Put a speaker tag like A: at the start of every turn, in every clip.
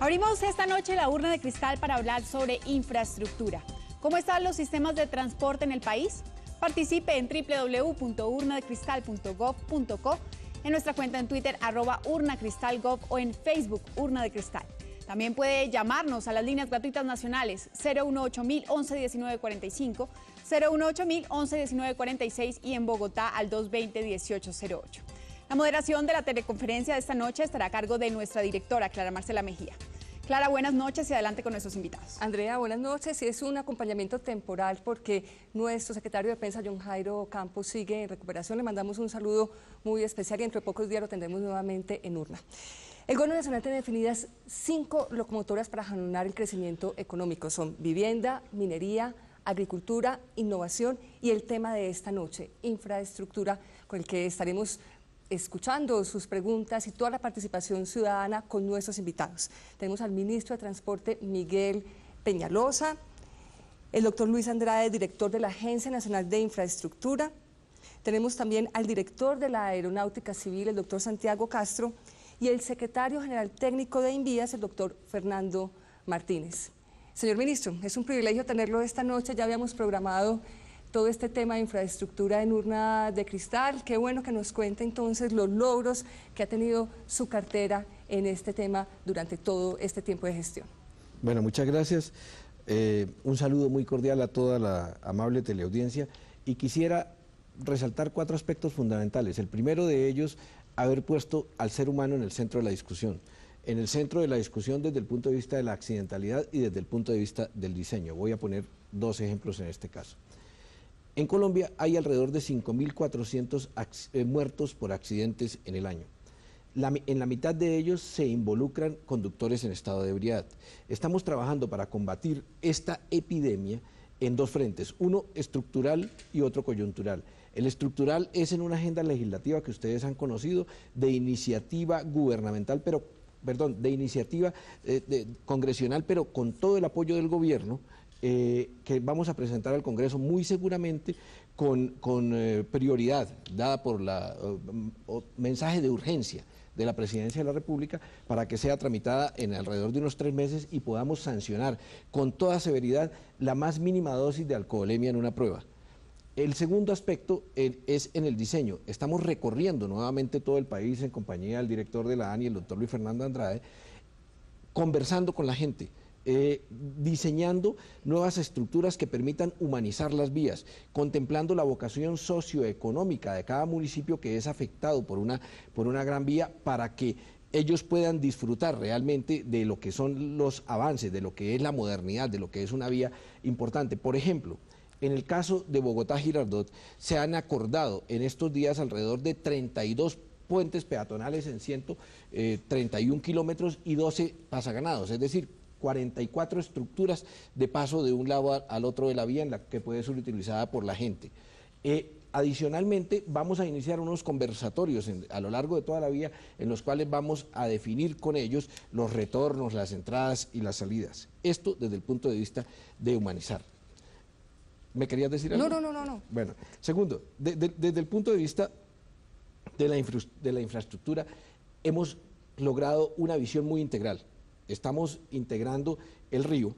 A: Abrimos esta noche la urna de cristal para hablar sobre infraestructura. ¿Cómo están los sistemas de transporte en el país? Participe en www.urnadecristal.gov.co, en nuestra cuenta en Twitter @urnacristalgov o en Facebook Urna de Cristal. También puede llamarnos a las líneas gratuitas nacionales 018-000 11-1945, 018-000 11-1946 y en Bogotá al 220-1808. La moderación de la teleconferencia de esta noche estará a cargo de nuestra directora, Clara Marcela Mejía. Clara, buenas noches y adelante con nuestros invitados.
B: Andrea, buenas noches. Es un acompañamiento temporal porque nuestro secretario de Prensa, John Jairo Campos, sigue en recuperación. Le mandamos un saludo muy especial y dentro de pocos días lo tendremos nuevamente en urna. El Gobierno Nacional tiene definidas 5 locomotoras para jalonar el crecimiento económico. Son vivienda, minería, agricultura, innovación y el tema de esta noche, infraestructura, con el que estaremos escuchando sus preguntas y toda la participación ciudadana con nuestros invitados. Tenemos al ministro de Transporte, Miguel Peñalosa, el doctor Luis Andrade, director de la Agencia Nacional de Infraestructura. Tenemos también al director de la Aeronáutica Civil, el doctor Santiago Castro, y el secretario general técnico de Invías, el doctor Fernando Martínez. Señor ministro, es un privilegio tenerlo esta noche. Ya habíamos programado todo este tema de infraestructura en urna de cristal. Qué bueno que nos cuente entonces los logros que ha tenido su cartera en este tema durante todo este tiempo de gestión.
C: Bueno, muchas gracias. Un saludo muy cordial a toda la amable teleaudiencia y quisiera resaltar 4 aspectos fundamentales. El primero de ellos, haber puesto al ser humano en el centro de la discusión. En el centro de la discusión desde el punto de vista de la accidentalidad y desde el punto de vista del diseño. Voy a poner 2 ejemplos en este caso. En Colombia hay alrededor de 5.400 muertos por accidentes en el año. En la mitad de ellos se involucran conductores en estado de ebriedad. Estamos trabajando para combatir esta epidemia en 2 frentes, uno estructural y otro coyuntural. El estructural es en una agenda legislativa que ustedes han conocido, de iniciativa gubernamental, de iniciativa congresional, pero con todo el apoyo del gobierno, que vamos a presentar al Congreso muy seguramente con prioridad dada por la mensaje de urgencia de la Presidencia de la República para que sea tramitada en alrededor de unos 3 meses y podamos sancionar con toda severidad la más mínima dosis de alcoholemia en una prueba. El segundo aspecto es en el diseño. Estamos recorriendo nuevamente todo el país en compañía del director de la ANI, el doctor Luis Fernando Andrade, conversando con la gente, diseñando nuevas estructuras que permitan humanizar las vías, contemplando la vocación socioeconómica de cada municipio que es afectado por una gran vía para que ellos puedan disfrutar realmente de lo que son los avances, de lo que es la modernidad, de lo que es una vía importante. Por ejemplo, en el caso de Bogotá-Girardot se han acordado en estos días alrededor de 32 puentes peatonales en 131 kilómetros y 12 pasaganados, es decir, 44 estructuras de paso de un lado al otro de la vía en la que puede ser utilizada por la gente. Adicionalmente, vamos a iniciar unos conversatorios a lo largo de toda la vía en los cuales vamos a definir con ellos los retornos, las entradas y las salidas. Esto desde el punto de vista de humanizar. ¿Me querías decir algo?
B: No.
C: Bueno, segundo, desde el punto de vista de la infraestructura, hemos logrado una visión muy integral. Estamos integrando el río,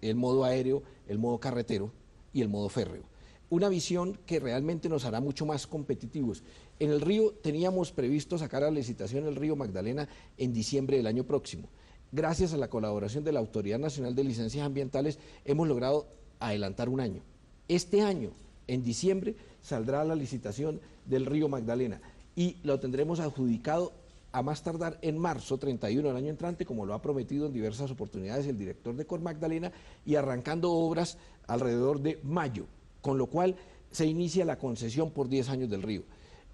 C: el modo aéreo, el modo carretero y el modo férreo. Una visión que realmente nos hará mucho más competitivos. En el río teníamos previsto sacar a licitación el río Magdalena en diciembre del año próximo. Gracias a la colaboración de la Autoridad Nacional de Licencias Ambientales hemos logrado adelantar un año. Este año, en diciembre, saldrá la licitación del río Magdalena y lo tendremos adjudicado a más tardar en marzo 31 del año entrante, como lo ha prometido en diversas oportunidades el director de Cor Magdalena, y arrancando obras alrededor de mayo, con lo cual se inicia la concesión por 10 años del río.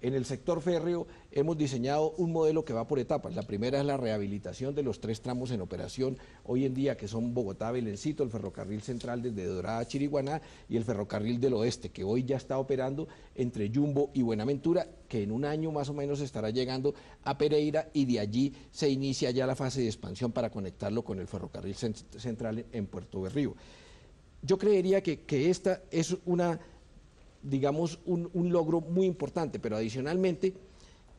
C: En el sector férreo hemos diseñado un modelo que va por etapas. La primera es la rehabilitación de los 3 tramos en operación hoy en día, que son Bogotá-Belencito, el ferrocarril central desde Dorada a Chiriguaná y el ferrocarril del oeste, que hoy ya está operando entre Yumbo y Buenaventura, que en un año más o menos estará llegando a Pereira y de allí se inicia ya la fase de expansión para conectarlo con el ferrocarril central en Puerto Berrío. Yo creería que esta es digamos, un logro muy importante, pero adicionalmente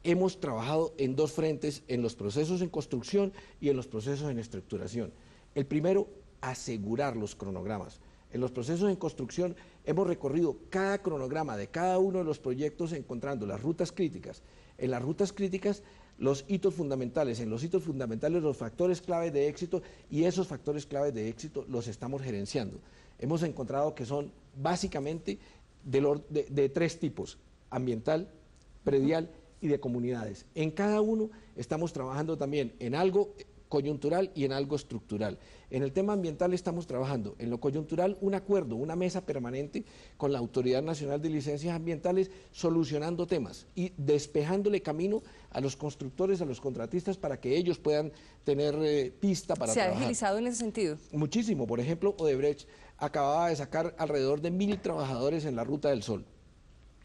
C: hemos trabajado en dos frentes, en los procesos en construcción y en los procesos en estructuración. El primero, asegurar los cronogramas. En los procesos en construcción hemos recorrido cada cronograma de cada uno de los proyectos encontrando las rutas críticas. En las rutas críticas, los hitos fundamentales, en los hitos fundamentales los factores claves de éxito, y esos factores claves de éxito los estamos gerenciando. Hemos encontrado que son básicamente de tres tipos: ambiental, predial y de comunidades. En cada uno estamos trabajando también en algo coyuntural y en algo estructural. En el tema ambiental estamos trabajando en lo coyuntural un acuerdo, una mesa permanente con la Autoridad Nacional de Licencias Ambientales, solucionando temas y despejándole camino a los constructores, a los contratistas, para que ellos puedan tener pista para trabajar.
B: ¿Se ha agilizado en ese sentido?
C: Muchísimo. Por ejemplo, Odebrecht acababa de sacar alrededor de 1000 trabajadores en la Ruta del Sol,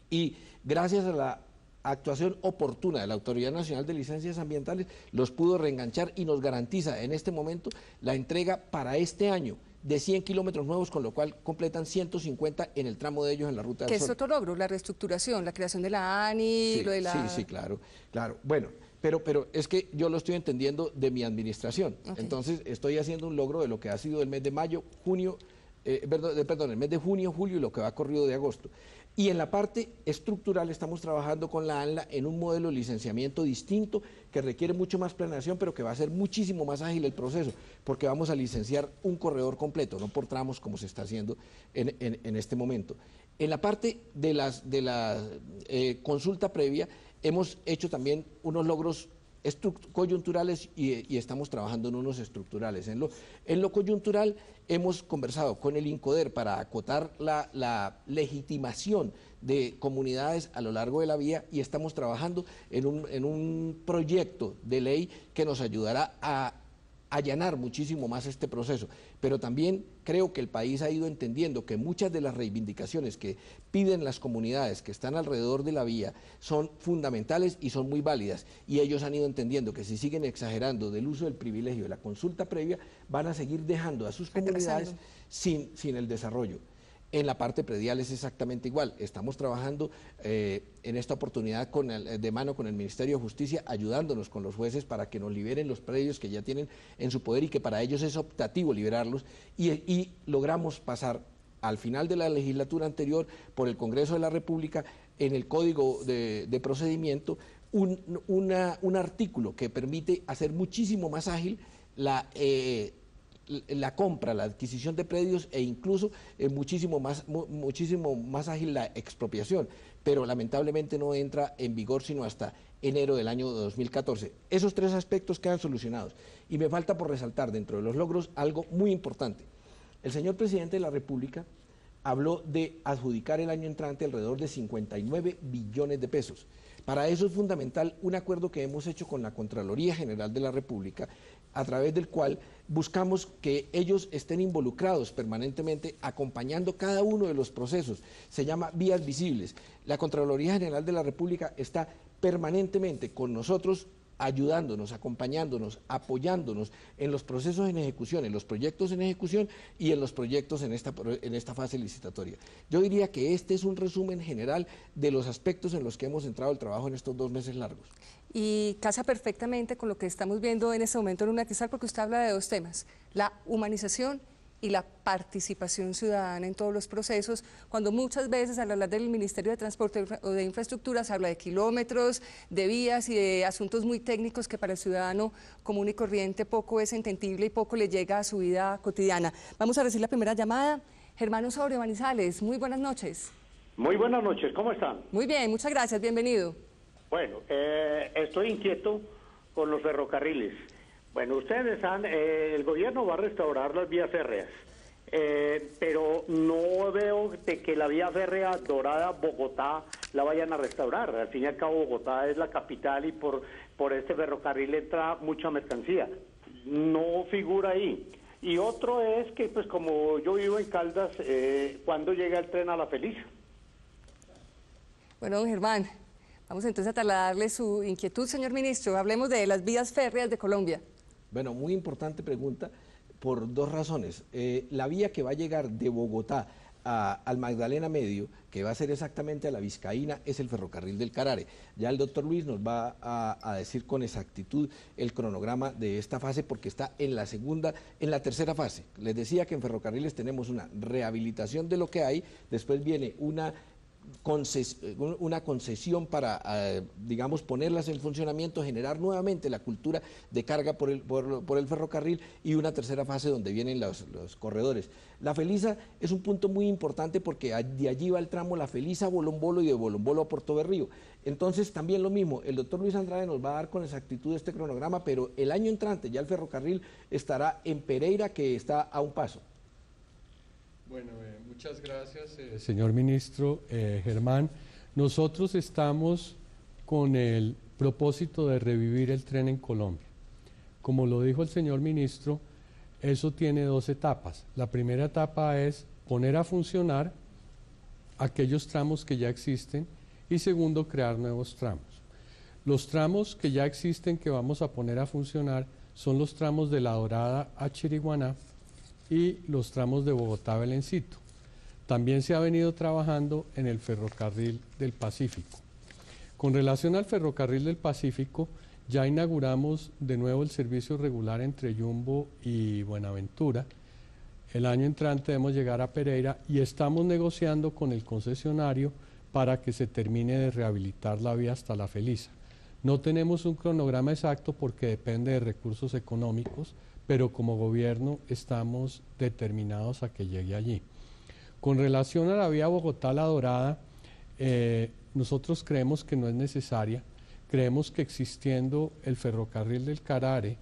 C: y gracias a la actuación oportuna de la Autoridad Nacional de Licencias Ambientales los pudo reenganchar, y nos garantiza en este momento la entrega para este año de 100 kilómetros nuevos, con lo cual completan 150 en el tramo de ellos en la Ruta del Sol.
B: ¿Qué es otro logro? La reestructuración, la creación de la ANI,
C: Sí,
B: lo de la...
C: sí, claro. Bueno, pero es que yo lo estoy entendiendo de mi administración.
B: Okay.
C: Entonces estoy haciendo un logro de lo que ha sido el mes de mayo, junio, el mes de junio, julio y lo que va corrido de agosto. Y en la parte estructural estamos trabajando con la ANLA en un modelo de licenciamiento distinto que requiere mucho más planeación, pero que va a ser muchísimo más ágil el proceso, porque vamos a licenciar un corredor completo, no por tramos como se está haciendo en este momento. En la parte de la consulta previa hemos hecho también unos logros coyunturales y estamos trabajando en unos estructurales. En lo coyuntural hemos conversado con el INCODER para acotar la legitimación de comunidades a lo largo de la vía, y estamos trabajando en un proyecto de ley que nos ayudará a allanar muchísimo más este proceso. Pero también creo que el país ha ido entendiendo que muchas de las reivindicaciones que piden las comunidades que están alrededor de la vía son fundamentales y son muy válidas, y ellos han ido entendiendo que si siguen exagerando del uso del privilegio de la consulta previa, van a seguir dejando a sus comunidades sin el desarrollo. En la parte predial es exactamente igual. Estamos trabajando en esta oportunidad de mano con el Ministerio de Justicia, ayudándonos con los jueces para que nos liberen los predios que ya tienen en su poder y que para ellos es optativo liberarlos, y logramos pasar al final de la legislatura anterior por el Congreso de la República en el Código de Procedimiento un artículo que permite hacer muchísimo más ágil la compra, la adquisición de predios, e incluso muchísimo más ágil la expropiación, pero lamentablemente no entra en vigor sino hasta enero del año 2014. Esos tres aspectos quedan solucionados, y me falta por resaltar dentro de los logros algo muy importante. El señor presidente de la República habló de adjudicar el año entrante alrededor de 59 billones de pesos. Para eso es fundamental un acuerdo que hemos hecho con la Contraloría General de la República, a través del cual buscamos que ellos estén involucrados permanentemente, acompañando cada uno de los procesos. Se llama Vías Visibles. La Contraloría General de la República está permanentemente con nosotros, ayudándonos, acompañándonos, apoyándonos en los procesos en ejecución, en los proyectos en ejecución y en los proyectos en esta fase licitatoria. Yo diría que este es un resumen general de los aspectos en los que hemos entrado el trabajo en estos 2 meses largos.
B: Y casa perfectamente con lo que estamos viendo en este momento en Urna Cristal, porque usted habla de dos temas: la humanización y la participación ciudadana en todos los procesos, cuando muchas veces al hablar del Ministerio de Transporte o de Infraestructura se habla de kilómetros, de vías y de asuntos muy técnicos que para el ciudadano común y corriente poco es entendible y poco le llega a su vida cotidiana. Vamos a recibir la primera llamada. Germán Osorio, Manizales, muy buenas noches.
D: Muy buenas noches, ¿cómo están?
B: Muy bien, muchas gracias, bienvenido.
D: Bueno, estoy inquieto con los ferrocarriles. Bueno, ustedes el gobierno va a restaurar las vías férreas, pero no veo de que la vía férrea Dorada-Bogotá la vayan a restaurar. Al fin y al cabo, Bogotá es la capital y por este ferrocarril entra mucha mercancía. No figura ahí. Y otro es que, pues como yo vivo en Caldas, ¿cuándo llega el tren a La Feliz?
B: Bueno, don Germán, vamos entonces a trasladarle su inquietud, señor ministro. Hablemos de las vías férreas de Colombia.
C: Bueno, muy importante pregunta por 2 razones. La vía que va a llegar de Bogotá al Magdalena Medio, que va a ser exactamente a la Vizcaína, es el ferrocarril del Carare. Ya el doctor Luis nos va a decir con exactitud el cronograma de esta fase, porque está en la tercera fase. Les decía que en ferrocarriles tenemos una rehabilitación de lo que hay, después viene una concesión para, digamos, ponerlas en funcionamiento, generar nuevamente la cultura de carga por el ferrocarril, y una tercera fase donde vienen los corredores. La Felisa es un punto muy importante porque de allí va el tramo La Felisa a Bolombolo y de Bolombolo a Portoberrío. Entonces también lo mismo, el doctor Luis Andrade nos va a dar con exactitud este cronograma, pero el año entrante ya el ferrocarril estará en Pereira, que está a un paso.
E: Bueno, muchas gracias, señor ministro Germán. Nosotros estamos con el propósito de revivir el tren en Colombia. Como lo dijo el señor ministro, eso tiene dos etapas. La primera etapa es poner a funcionar aquellos tramos que ya existen, y segundo, crear nuevos tramos. Los tramos que ya existen que vamos a poner a funcionar son los tramos de La Dorada a Chiriguaná y los tramos de Bogotá a Belencito. También se ha venido trabajando en el ferrocarril del Pacífico. Con relación al ferrocarril del Pacífico, ya inauguramos de nuevo el servicio regular entre Yumbo y Buenaventura. El año entrante debemos llegar a Pereira y estamos negociando con el concesionario para que se termine de rehabilitar la vía hasta La Felisa. No tenemos un cronograma exacto porque depende de recursos económicos, pero como gobierno estamos determinados a que llegue allí. Con relación a la vía Bogotá-La Dorada, nosotros creemos que no es necesaria. Creemos que existiendo el ferrocarril del Carare,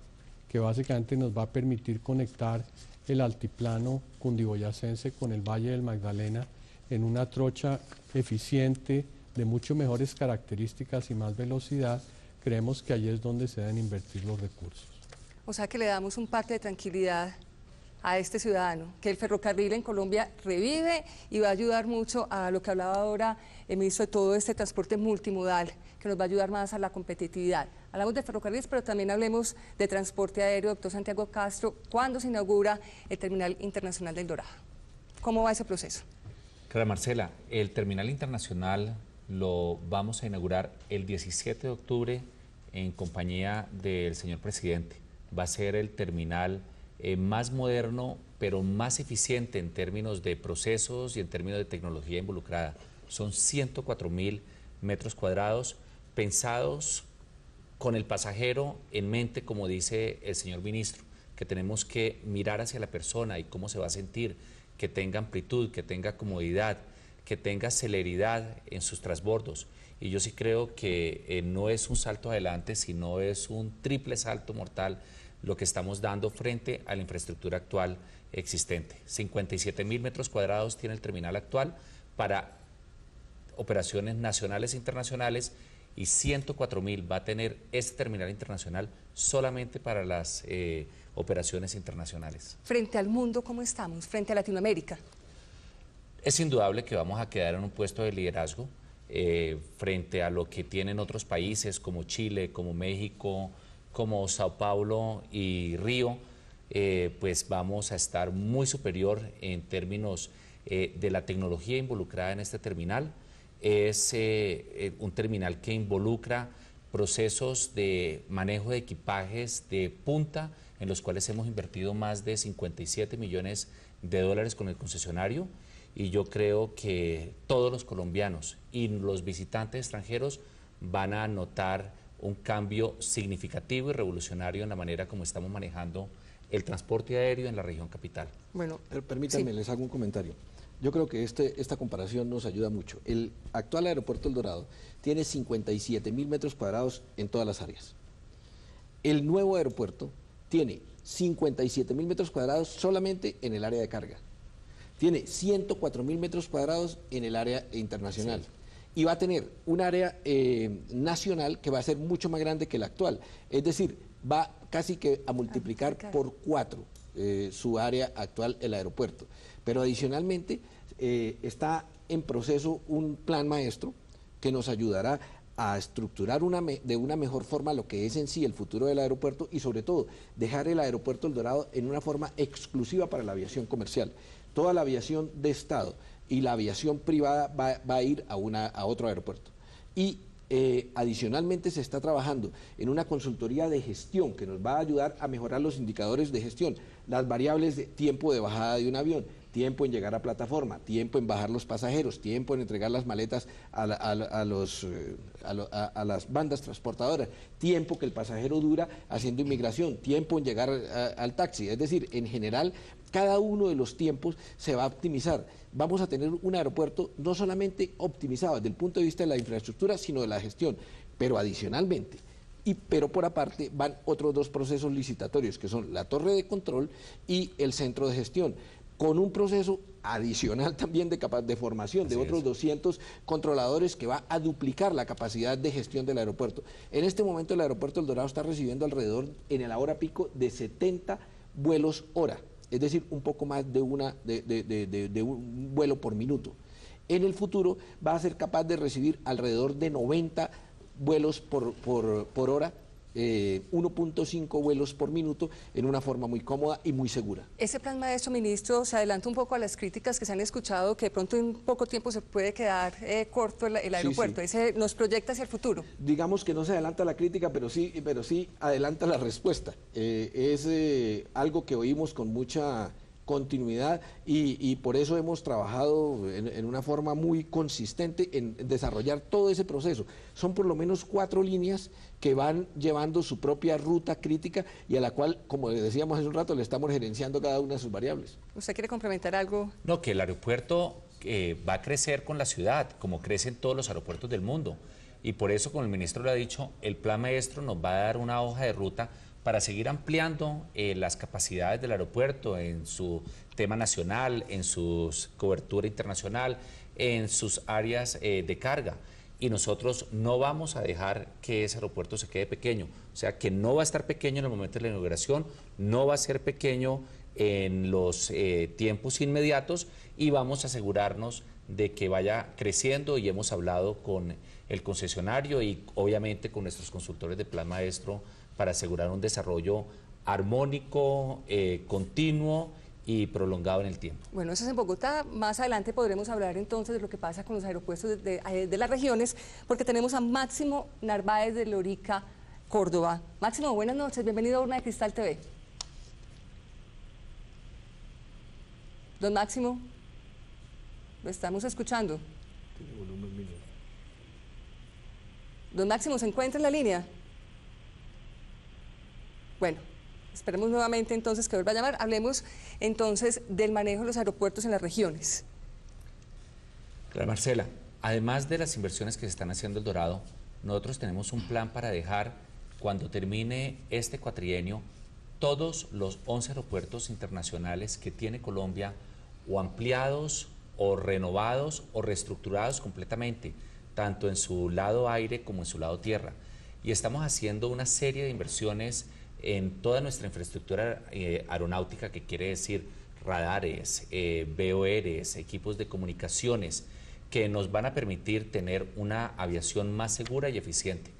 E: que básicamente nos va a permitir conectar el altiplano cundiboyacense con el Valle del Magdalena en una trocha eficiente, de mucho mejores características y más velocidad, creemos que allí es donde se deben invertir los recursos.
B: O sea que le damos un parte de tranquilidad a este ciudadano, que el ferrocarril en Colombia revive y va a ayudar mucho a lo que hablaba ahora el ministro, de todo este transporte multimodal, que nos va a ayudar más a la competitividad. Hablamos de ferrocarriles, pero también hablemos de transporte aéreo. Doctor Santiago Castro, ¿cuándo se inaugura el Terminal Internacional del Dorado? ¿Cómo va ese proceso?
F: Clara Marcela, el Terminal Internacional lo vamos a inaugurar el 17 de octubre en compañía del señor presidente. Va a ser el terminal más moderno, pero más eficiente en términos de procesos y en términos de tecnología involucrada. Son 104.000 metros cuadrados pensados con el pasajero en mente, como dice el señor ministro, que tenemos que mirar hacia la persona y cómo se va a sentir, que tenga amplitud, que tenga comodidad, que tenga celeridad en sus transbordos. Y yo sí creo que no es un salto adelante, sino es un triple salto mortal lo que estamos dando frente a la infraestructura actual existente. 57.000 metros cuadrados tiene el terminal actual para operaciones nacionales e internacionales, y 104.000 va a tener este terminal internacional solamente para las operaciones internacionales.
B: Frente al mundo, ¿cómo estamos? Frente a Latinoamérica.
F: Es indudable que vamos a quedar en un puesto de liderazgo frente a lo que tienen otros países como Chile, como México, como Sao Paulo y Río. Pues vamos a estar muy superior en términos de la tecnología involucrada en este terminal. Es un terminal que involucra procesos de manejo de equipajes de punta, en los cuales hemos invertido más de 57 millones de dólares con el concesionario, y yo creo que todos los colombianos y los visitantes extranjeros van a notar un cambio significativo y revolucionario en la manera como estamos manejando el transporte aéreo en la región capital.
C: Bueno, permítanme, sí, les hago un comentario. Yo creo que esta comparación nos ayuda mucho. El actual aeropuerto El Dorado tiene 57.000 metros cuadrados en todas las áreas. El nuevo aeropuerto tiene 57.000 metros cuadrados solamente en el área de carga. Tiene 104.000 metros cuadrados en el área internacional. Sí. Y va a tener un área nacional que va a ser mucho más grande que la actual. Es decir, va casi que a multiplicar por 4 su área actual, el aeropuerto. Pero adicionalmente está en proceso un plan maestro que nos ayudará a estructurar de una mejor forma lo que es en sí el futuro del aeropuerto, y sobre todo dejar el aeropuerto El Dorado en una forma exclusiva para la aviación comercial. toda la aviación de Estado y la aviación privada va a ir a otro aeropuerto. Y adicionalmente se está trabajando en una consultoría de gestión que nos va a ayudar a mejorar los indicadores de gestión, las variables de tiempo de bajada de un avión, tiempo en llegar a plataforma, tiempo en bajar los pasajeros, tiempo en entregar las maletas a las bandas transportadoras, tiempo que el pasajero dura haciendo inmigración, tiempo en llegar al taxi. Es decir, en general, cada uno de los tiempos se va a optimizar. Vamos a tener un aeropuerto no solamente optimizado desde el punto de vista de la infraestructura, sino de la gestión, pero adicionalmente. Pero por aparte van otros dos procesos licitatorios, que son la torre de control y el centro de gestión, con un proceso adicional también de formación de otros 200 controladores que va a duplicar la capacidad de gestión del aeropuerto. En este momento el aeropuerto El Dorado está recibiendo alrededor, en la hora pico, de 70 vuelos hora, es decir, un poco más de un vuelo por minuto. En el futuro va a ser capaz de recibir alrededor de 90 vuelos por hora, 1.5 vuelos por minuto en una forma muy cómoda y muy segura.
B: Ese plan maestro, ministro, se adelanta un poco a las críticas que se han escuchado, que de pronto en poco tiempo se puede quedar corto el aeropuerto. Sí, sí. Ese nos proyecta hacia el futuro.
C: Digamos que no se adelanta la crítica, pero sí adelanta la respuesta. Es algo que oímos con mucha continuidad y por eso hemos trabajado en una forma muy consistente en desarrollar todo ese proceso. Son por lo menos 4 líneas que van llevando su propia ruta crítica y a la cual, como le decíamos hace un rato, le estamos gerenciando cada una de sus variables.
B: ¿Usted quiere complementar algo?
F: No, que el aeropuerto va a crecer con la ciudad, como crecen todos los aeropuertos del mundo. Y por eso, como el ministro lo ha dicho, el plan maestro nos va a dar una hoja de ruta para seguir ampliando las capacidades del aeropuerto en su tema nacional, en su cobertura internacional, en sus áreas de carga. Y nosotros no vamos a dejar que ese aeropuerto se quede pequeño. O sea, que no va a estar pequeño en el momento de la inauguración, no va a ser pequeño en los tiempos inmediatos y vamos a asegurarnos de que vaya creciendo y hemos hablado con el concesionario y obviamente con nuestros consultores de plan maestro para asegurar un desarrollo armónico, continuo y prolongado en el tiempo.
B: Bueno, eso es en Bogotá. Más adelante podremos hablar entonces de lo que pasa con los aeropuertos de las regiones, porque tenemos a Máximo Narváez de Lorica, Córdoba. Máximo, buenas noches, bienvenido a Urna de Cristal TV. Don Máximo, lo estamos escuchando. Don Máximo, ¿se encuentra en la línea? Bueno, esperemos nuevamente entonces que vuelva a llamar. Hablemos entonces del manejo de los aeropuertos en las regiones.
F: Claro, Marcela, además de las inversiones que se están haciendo en El Dorado, nosotros tenemos un plan para dejar, cuando termine este cuatrienio, todos los 11 aeropuertos internacionales que tiene Colombia o ampliados o renovados o reestructurados completamente, tanto en su lado aire como en su lado tierra. Y estamos haciendo una serie de inversiones en toda nuestra infraestructura aeronáutica, que quiere decir radares, VORs, equipos de comunicaciones, que nos van a permitir tener una aviación más segura y eficiente.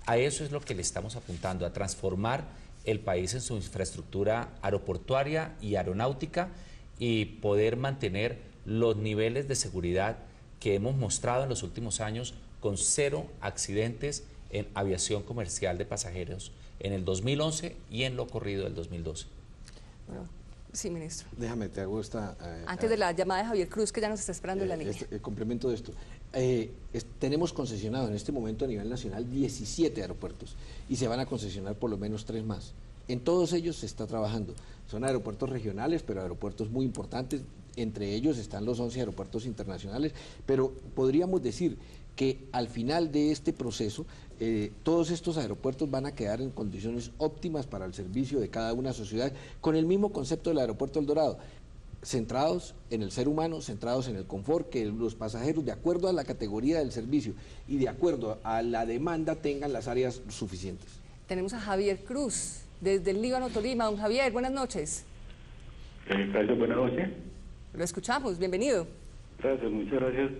F: A eso es lo que le estamos apuntando, a transformar el país en su infraestructura aeroportuaria y aeronáutica y poder mantener los niveles de seguridad que hemos mostrado en los últimos años, con 0 accidentes en aviación comercial de pasajeros en el 2011 y en lo corrido del 2012.
B: Bueno, sí, ministro.
C: Déjame, te hago esta...
B: Antes de la llamada de Javier Cruz, que ya nos está esperando en la línea.
C: El complemento de esto. Tenemos concesionado en este momento a nivel nacional 17 aeropuertos y se van a concesionar por lo menos 3 más. En todos ellos se está trabajando. Son aeropuertos regionales, pero aeropuertos muy importantes. Entre ellos están los 11 aeropuertos internacionales, pero podríamos decir que al final de este proceso todos estos aeropuertos van a quedar en condiciones óptimas para el servicio de cada una de sus ciudades, con el mismo concepto del aeropuerto El Dorado, centrados en el ser humano, centrados en el confort, que los pasajeros, de acuerdo a la categoría del servicio y de acuerdo a la demanda, tengan las áreas suficientes.
B: Tenemos a Javier Cruz, desde el Líbano, Tolima. Don Javier, buenas noches.
G: Gracias, buenas noches.
B: Lo escuchamos, bienvenido.
G: Gracias, muchas gracias.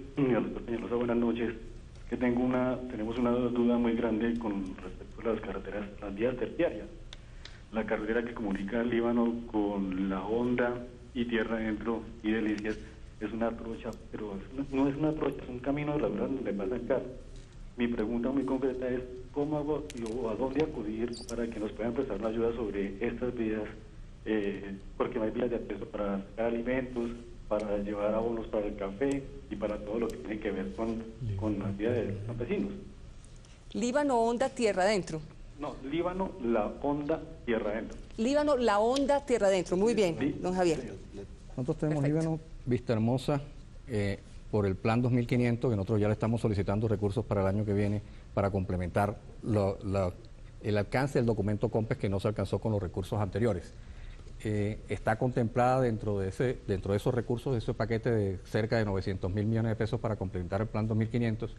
G: Buenas noches. Que tenemos una duda muy grande con respecto a las carreteras, las vías terciarias. La carretera que comunica el Líbano con la Honda y Tierra Adentro y Delicias es una trocha, pero no es una trocha, es un camino rural donde pasan carros. Mi pregunta muy concreta es, ¿cómo hago o a dónde acudir para que nos puedan prestar una ayuda sobre estas vías? Porque no hay vías de acceso para sacar alimentos, para llevar abonos para el café y para todo lo que tiene que ver con las vías de los campesinos.
B: Líbano, Honda, Tierra Adentro.
G: No, Líbano, La Honda, Tierra Adentro.
B: Líbano, La Honda, Tierra Adentro. Muy bien, don Javier.
H: Nosotros tenemos
B: Perfecto.
H: Líbano, Vista Hermosa, por el plan 2500, que nosotros ya le estamos solicitando recursos para el año que viene para complementar el alcance del documento COMPES que no se alcanzó con los recursos anteriores. Está contemplada dentro de esos recursos, de ese paquete de cerca de 900.000 millones de pesos para complementar el plan 2500.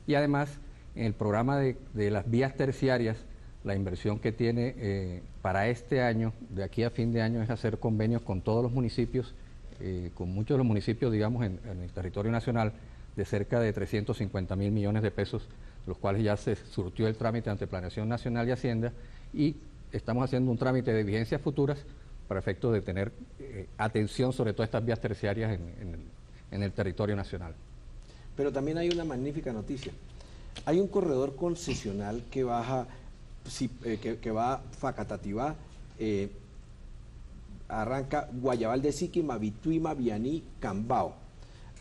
H: Y además, en el programa de las vías terciarias, la inversión que tiene para este año, de aquí a fin de año, es hacer convenios con todos los municipios, con muchos de los municipios, digamos, en el territorio nacional, de cerca de 350.000 millones de pesos, los cuales ya se surtió el trámite ante Planeación Nacional y Hacienda, y estamos haciendo un trámite de vigencias futuras para efectos de tener atención sobre todas estas vías terciarias en el territorio nacional.
C: Pero también hay una magnífica noticia. Hay un corredor concesional que baja, que va Facatativá, arranca Guayabal de Siquima, Vituima, Vianí, Cambao.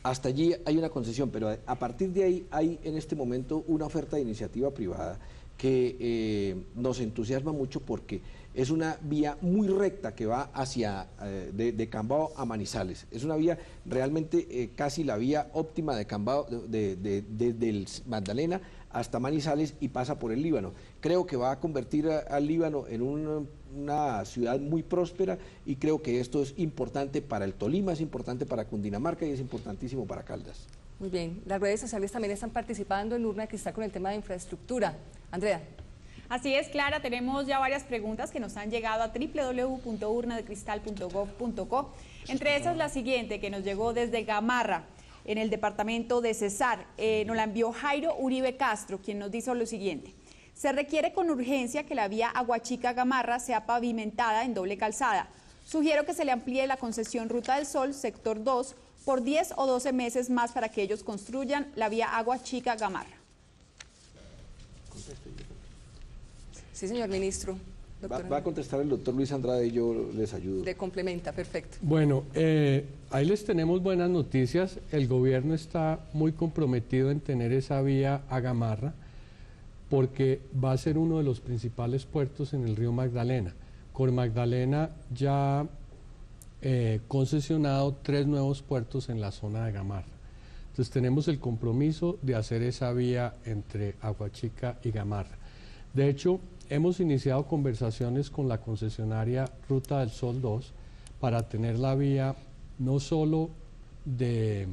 C: Hasta allí hay una concesión, pero a partir de ahí hay en este momento una oferta de iniciativa privada que nos entusiasma mucho porque es una vía muy recta que va hacia de Cambao a Manizales. Es una vía realmente casi la vía óptima de Cambao, del Magdalena hasta Manizales, y pasa por el Líbano. Creo que va a convertir al Líbano en una ciudad muy próspera, y creo que esto es importante para el Tolima, es importante para Cundinamarca y es importantísimo para Caldas.
B: Muy bien, las redes sociales también están participando en Urna Cristal con el tema de infraestructura. Andrea.
A: Así es, Clara, tenemos ya varias preguntas que nos han llegado a www.urnadecristal.gov.co. Entre esas la siguiente, que nos llegó desde Gamarra, en el departamento de Cesar. Nos la envió Jairo Uribe Castro, quien nos dice lo siguiente: se requiere con urgencia que la vía Aguachica-Gamarra sea pavimentada en doble calzada. Sugiero que se le amplíe la concesión Ruta del Sol, sector 2, por 10 o 12 meses más para que ellos construyan la vía Aguachica-Gamarra.
B: Sí, señor ministro.
C: Va a contestar el doctor Luis Andrade y yo les ayudo.
B: Le complementa, perfecto.
E: Bueno, ahí les tenemos buenas noticias. El gobierno está muy comprometido en tener esa vía a Gamarra, porque va a ser uno de los principales puertos en el río Magdalena. Con Magdalena ya concesionado 3 nuevos puertos en la zona de Gamarra. Entonces tenemos el compromiso de hacer esa vía entre Aguachica y Gamarra. De hecho, hemos iniciado conversaciones con la concesionaria Ruta del Sol 2 para tener la vía no solo de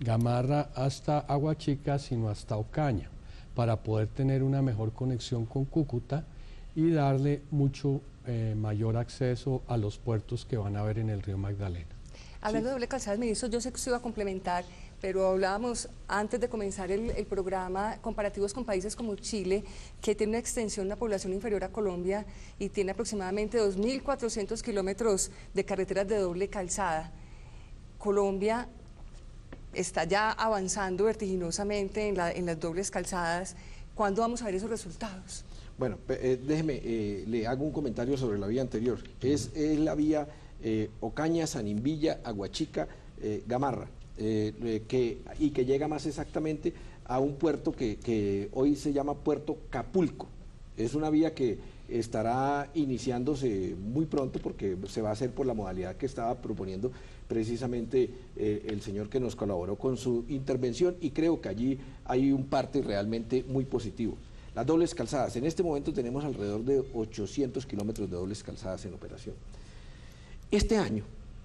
E: Gamarra hasta Aguachica, sino hasta Ocaña, para poder tener una mejor conexión con Cúcuta y darle mucho mayor acceso a los puertos que van a haber en el río Magdalena.
B: Hablando de doble calzada, ministro, yo sé que usted iba a complementar, pero hablábamos antes de comenzar el programa comparativos con países como Chile, que tiene una extensión de la población inferior a Colombia y tiene aproximadamente 2.400 kilómetros de carreteras de doble calzada. Colombia está ya avanzando vertiginosamente en las dobles calzadas. ¿Cuándo vamos a ver esos resultados?
C: Bueno, déjeme, le hago un comentario sobre la vía anterior. Es la vía Ocaña, Sanimbilla, Aguachica, Gamarra, y que llega más exactamente a un puerto que hoy se llama Puerto Capulco. Es una vía que estará iniciándose muy pronto porque se va a hacer por la modalidad que estaba proponiendo precisamente el señor que nos colaboró con su intervención, y creo que allí hay un parte realmente muy positivo. Las dobles calzadas, en este momento tenemos alrededor de 800 kilómetros de dobles calzadas en operación. Este año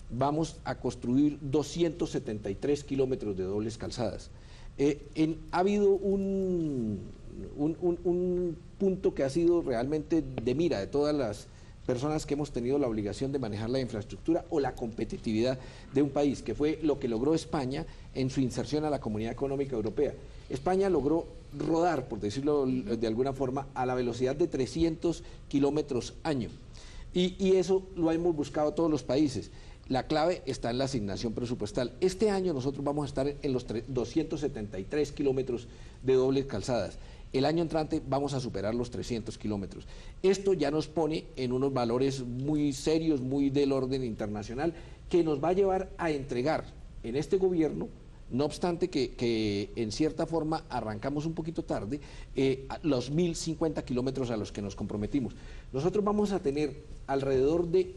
C: vamos a construir 273 kilómetros de dobles calzadas. Ha habido un punto que ha sido realmente de mira de todas las personas que hemos tenido la obligación de manejar la infraestructura o la competitividad de un país, que fue lo que logró España en su inserción a la Comunidad Económica Europea. España logró rodar, por decirlo de alguna forma, a la velocidad de 300 kilómetros año. Y eso lo hemos buscado todos los países. la clave está en la asignación presupuestal. Este año nosotros vamos a estar en los 273 kilómetros de dobles calzadas. El año entrante vamos a superar los 300 kilómetros. Esto ya nos pone en unos valores muy serios, muy del orden internacional, que nos va a llevar a entregar en este gobierno, no obstante que en cierta forma arrancamos un poquito tarde, los 1.050 kilómetros a los que nos comprometimos. Nosotros vamos a tener alrededor de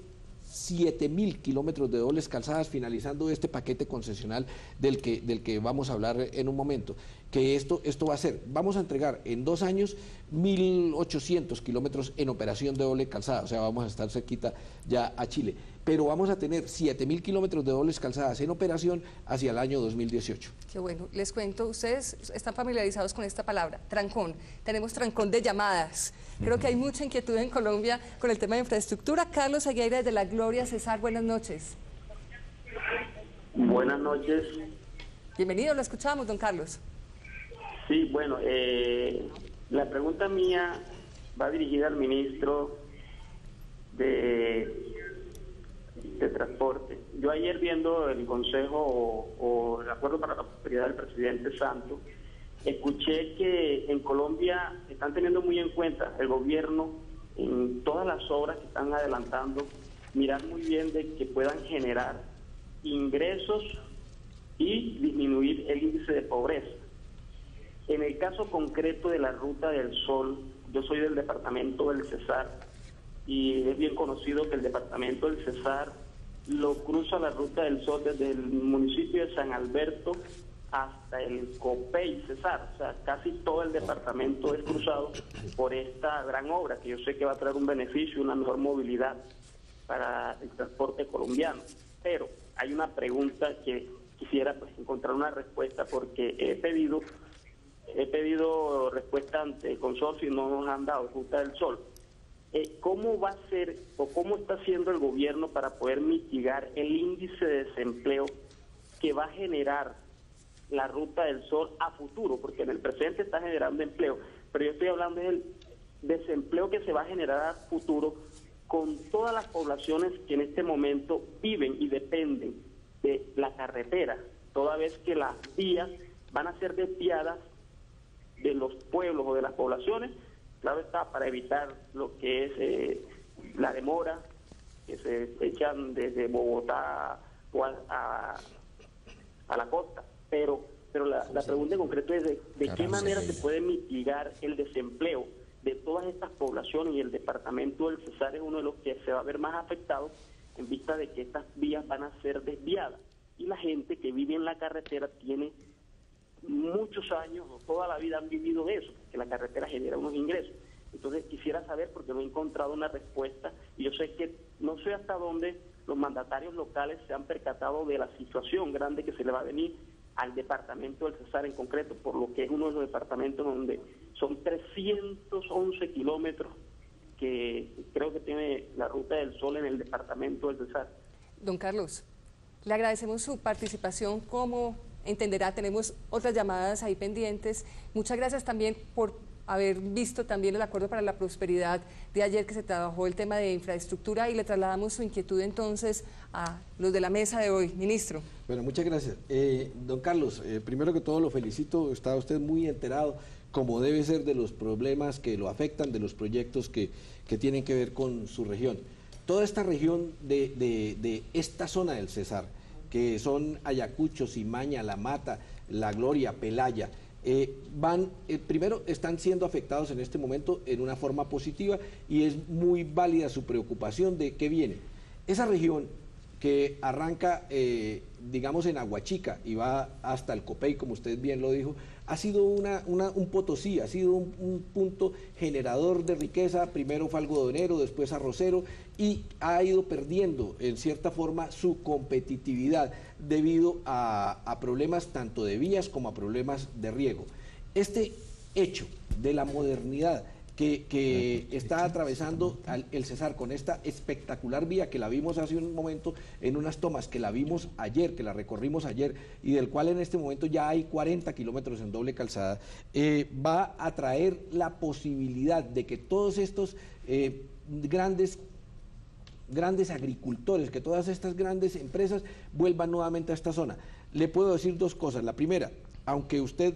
C: 7.000 kilómetros de dobles calzadas finalizando este paquete concesional del que vamos a hablar en un momento, que esto va a ser, vamos a entregar en 2 años 1.800 kilómetros en operación de doble calzada, o sea, vamos a estar cerquita ya a Chile, pero vamos a tener 7.000 kilómetros de dobles calzadas en operación hacia el año 2018.
B: Qué bueno, les cuento, ustedes están familiarizados con esta palabra, trancón. Tenemos trancón de llamadas. Creo que hay mucha inquietud en Colombia con el tema de infraestructura. Carlos Aguirre de la Gloria Cesar, buenas noches.
I: Buenas noches.
B: Bienvenido, lo escuchamos, don Carlos.
I: Sí, bueno, la pregunta mía va dirigida al ministro de Transporte. Yo ayer viendo el consejo o el acuerdo para la prosperidad del presidente Santos, escuché que en Colombia están teniendo muy en cuenta el gobierno en todas las obras que están adelantando, mirar muy bien de que puedan generar ingresos y disminuir el índice de pobreza. En el caso concreto de la Ruta del Sol, yo soy del departamento del Cesar y es bien conocido que el departamento del Cesar lo cruza la Ruta del Sol desde el municipio de San Alberto hasta el Copey Cesar, o sea, casi todo el departamento es cruzado por esta gran obra que yo sé que va a traer un beneficio, una mejor movilidad para el transporte colombiano. Pero hay una pregunta que quisiera encontrar una respuesta porque he pedido respuesta ante el consorcio y no nos han dado Ruta del Sol. ¿Cómo va a ser o cómo está haciendo el gobierno para poder mitigar el índice de desempleo que va a generar la Ruta del Sol a futuro? Porque en el presente está generando empleo, pero yo estoy hablando del desempleo que se va a generar a futuro con todas las poblaciones que en este momento viven y dependen de la carretera, toda vez que las vías van a ser desviadas de los pueblos o de las poblaciones, claro está, para evitar lo que es la demora que se echan desde Bogotá o a la costa. Pero la pregunta en concreto es de qué manera se puede mitigar el desempleo de todas estas poblaciones, y el departamento del Cesar es uno de los que se va a ver más afectado en vista de que estas vías van a ser desviadas y la gente que vive en la carretera tiene muchos años o toda la vida han vivido de eso, que la carretera genera unos ingresos. Entonces quisiera saber, porque no he encontrado una respuesta, y yo sé que no sé hasta dónde los mandatarios locales se han percatado de la situación grande que se le va a venir al departamento del Cesar en concreto, por lo que es uno de los departamentos donde son 311 kilómetros que creo que tiene la Ruta del Sol en el departamento del Cesar.
B: Don Carlos, le agradecemos su participación. Como entenderá, tenemos otras llamadas ahí pendientes. Muchas gracias también por haber visto también el acuerdo para la prosperidad de ayer, que se trabajó el tema de infraestructura, y le trasladamos su inquietud entonces a los de la mesa de hoy. Ministro.
C: Bueno, muchas gracias. Don Carlos, primero que todo lo felicito, está usted muy enterado, como debe ser, de los problemas que lo afectan, de los proyectos que tienen que ver con su región. Toda esta región de esta zona del Cesar, que son Ayacucho, Cimaña, La Mata, La Gloria, Pelaya, primero están siendo afectados en este momento en una forma positiva, y es muy válida su preocupación de qué viene. Esa región que arranca, digamos, en Aguachica y va hasta el Copey, como usted bien lo dijo, ha sido un Potosí, ha sido un punto generador de riqueza. Primero fue algodonero, después arrocero, y ha ido perdiendo en cierta forma su competitividad debido a problemas tanto de vías como a problemas de riego. Este hecho de la modernidad que está atravesando el Cesar con esta espectacular vía que la vimos hace un momento en unas tomas, que la vimos ayer, que la recorrimos ayer, y del cual en este momento ya hay 40 kilómetros en doble calzada, va a traer la posibilidad de que todos estos grandes grandes agricultores, que todas estas grandes empresas vuelvan nuevamente a esta zona. Le puedo decir dos cosas. La primera, aunque usted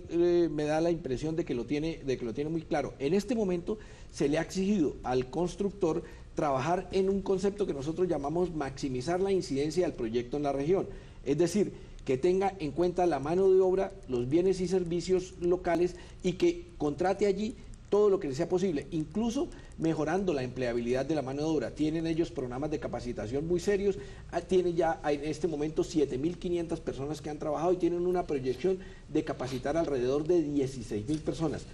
C: me da la impresión de que lo tiene muy claro, en este momento se le ha exigido al constructor trabajar en un concepto que nosotros llamamos maximizar la incidencia del proyecto en la región, es decir, que tenga en cuenta la mano de obra, los bienes y servicios locales y que contrate allí todo lo que sea posible, incluso mejorando la empleabilidad de la mano de obra. Tienen ellos programas de capacitación muy serios, tienen ya en este momento 7.500 personas que han trabajado y tienen una proyección de capacitar alrededor de 16.000 personas.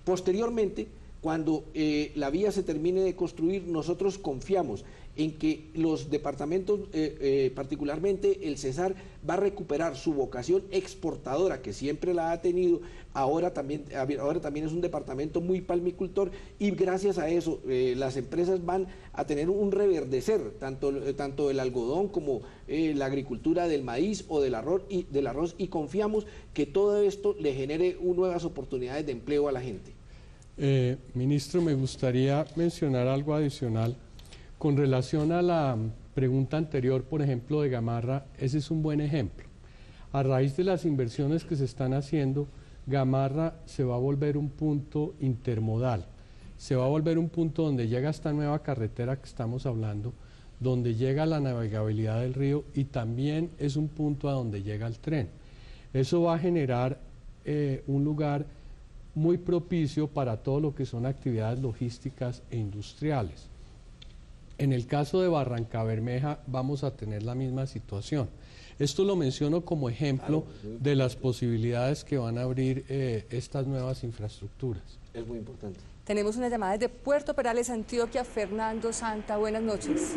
C: Posteriormente, cuando la vía se termine de construir, nosotros confiamos en que los departamentos, particularmente el Cesar, va a recuperar su vocación exportadora, que siempre la ha tenido. Ahora también es un departamento muy palmicultor y gracias a eso las empresas van a tener un reverdecer, tanto del algodón como la agricultura del maíz o del arroz, y confiamos que todo esto le genere nuevas oportunidades de empleo a la gente.
E: Ministro, me gustaría mencionar algo adicional. Con relación a la pregunta anterior, por ejemplo, de Gamarra, ese es un buen ejemplo. A raíz de las inversiones que se están haciendo, Gamarra se va a volver un punto intermodal, se va a volver un punto donde llega esta nueva carretera que estamos hablando, donde llega la navegabilidad del río y también es un punto a donde llega el tren. Eso va a generar un lugar muy propicio para todo lo que son actividades logísticas e industriales. En el caso de Barrancabermeja vamos a tener la misma situación. Esto lo menciono como ejemplo de las posibilidades que van a abrir estas nuevas infraestructuras.
C: Es muy importante.
B: Tenemos una llamada desde Puerto Perales, Antioquia. Fernando Santa, buenas noches.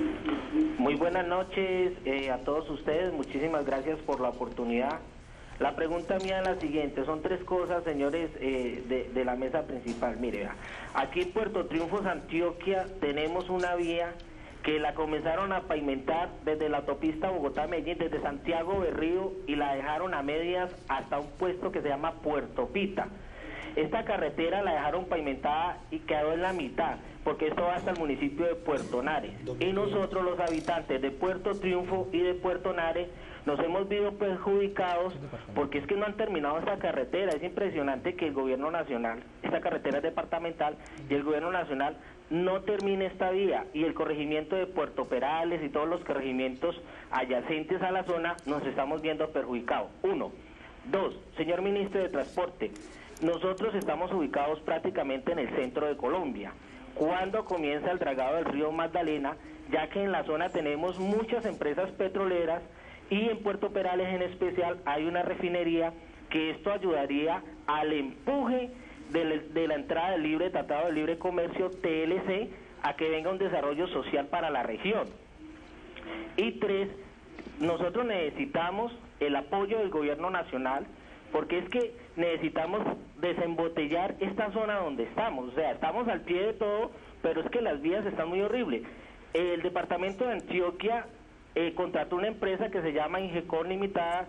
J: Muy buenas noches a todos ustedes, muchísimas gracias por la oportunidad. La pregunta mía es la siguiente, son tres cosas, señores, de la mesa principal. Mire, aquí en Puerto Triunfos, Antioquia, tenemos una vía que la comenzaron a pavimentar desde la autopista Bogotá-Medellín, desde Santiago Berrío, y la dejaron a medias hasta un puesto que se llama Puerto Pita. Esta carretera la dejaron pavimentada y quedó en la mitad, porque esto va hasta el municipio de Puerto Nares. Y nosotros, los habitantes de Puerto Triunfo y de Puerto Nares, nos hemos visto perjudicados porque es que no han terminado esta carretera. Es impresionante que el gobierno nacional, esta carretera es departamental, y el gobierno nacional no termine esta vía, y el corregimiento de Puerto Perales y todos los corregimientos adyacentes a la zona nos estamos viendo perjudicados. Uno. Dos, señor ministro de Transporte, nosotros estamos ubicados prácticamente en el centro de Colombia. ¿Cuándo comienza el dragado del río Magdalena? Ya que en la zona tenemos muchas empresas petroleras y en Puerto Perales en especial hay una refinería, que esto ayudaría al empuje de la entrada del libre Tratado de Libre Comercio, TLC, a que venga un desarrollo social para la región. Y tres, nosotros necesitamos el apoyo del gobierno nacional, porque es que necesitamos desembotellar esta zona donde estamos. O sea, estamos al pie de todo, pero es que las vías están muy horribles. El departamento de Antioquia contrató una empresa que se llama Ingecor Limitada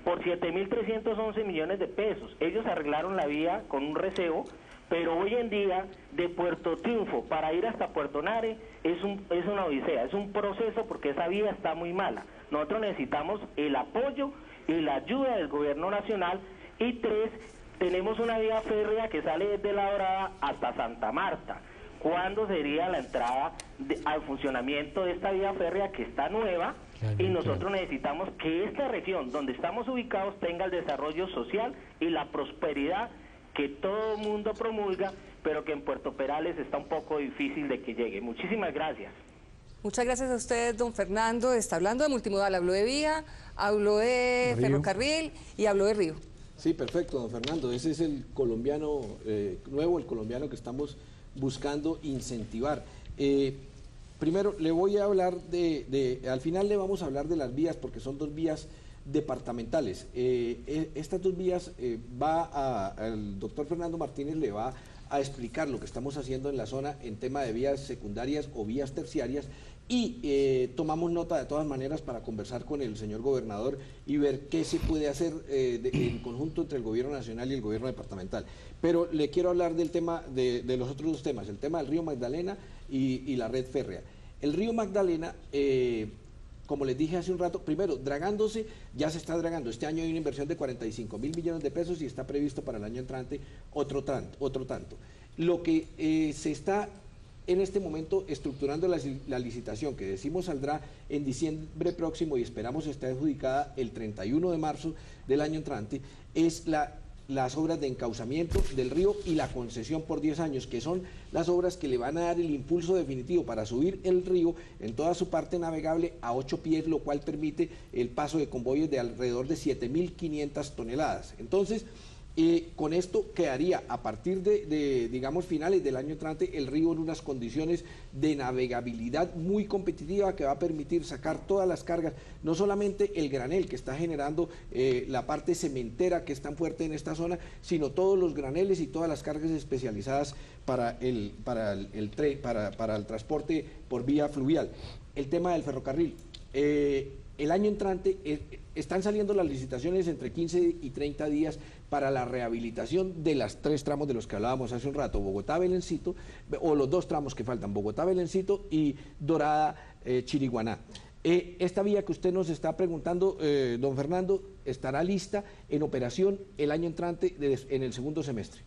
J: por 7.311 millones de pesos. Ellos arreglaron la vía con un recebo, pero hoy en día de Puerto Triunfo para ir hasta Puerto Nares es una odisea, es un proceso, porque esa vía está muy mala. Nosotros necesitamos el apoyo y la ayuda del gobierno nacional. Y tres, tenemos una vía férrea que sale desde La Dorada hasta Santa Marta. ¿Cuándo sería la entrada al funcionamiento de esta vía férrea que está nueva? Y nosotros necesitamos que esta región donde estamos ubicados tenga el desarrollo social y la prosperidad que todo el mundo promulga, pero que en Puerto Perales está un poco difícil de que llegue. Muchísimas gracias.
B: Muchas gracias a usted, don Fernando. Está hablando de multimodal, habló de vía, habló de ferrocarril y habló de río.
C: Sí, perfecto, don Fernando. Ese es el colombiano nuevo, el colombiano que estamos buscando incentivar. Primero le voy a hablar al final le vamos a hablar de las vías, porque son dos vías departamentales. Estas dos vías el doctor Fernando Martínez le va a explicar lo que estamos haciendo en la zona en tema de vías secundarias o vías terciarias, y tomamos nota de todas maneras para conversar con el señor gobernador y ver qué se puede hacer en conjunto entre el gobierno nacional y el gobierno departamental. Pero le quiero hablar del tema de los otros dos temas, el tema del río Magdalena y la red férrea. El río Magdalena, como les dije hace un rato, primero, dragándose, ya se está dragando. Este año hay una inversión de 45.000 millones de pesos y está previsto para el año entrante otro tanto. Lo que se está en este momento estructurando la licitación, que decimos saldrá en diciembre próximo y esperamos esté adjudicada el 31 de marzo del año entrante, es las obras de encauzamiento del río y la concesión por 10 años, que son las obras que le van a dar el impulso definitivo para subir el río en toda su parte navegable a 8 pies, lo cual permite el paso de convoyes de alrededor de 7.500 toneladas. Entonces, con esto quedaría a partir de, digamos, finales del año entrante el río en unas condiciones de navegabilidad muy competitiva que va a permitir sacar todas las cargas, no solamente el granel que está generando la parte cementera que es tan fuerte en esta zona, sino todos los graneles y todas las cargas especializadas para el transporte por vía fluvial. El tema del ferrocarril. El año entrante están saliendo las licitaciones entre 15 y 30 días para la rehabilitación de las 3 tramos de los que hablábamos hace un rato, Bogotá-Belencito, o los 2 tramos que faltan, Bogotá-Belencito y Dorada-Chiriguaná. Esta vía que usted nos está preguntando, don Fernando, estará lista en operación el año entrante en el segundo semestre.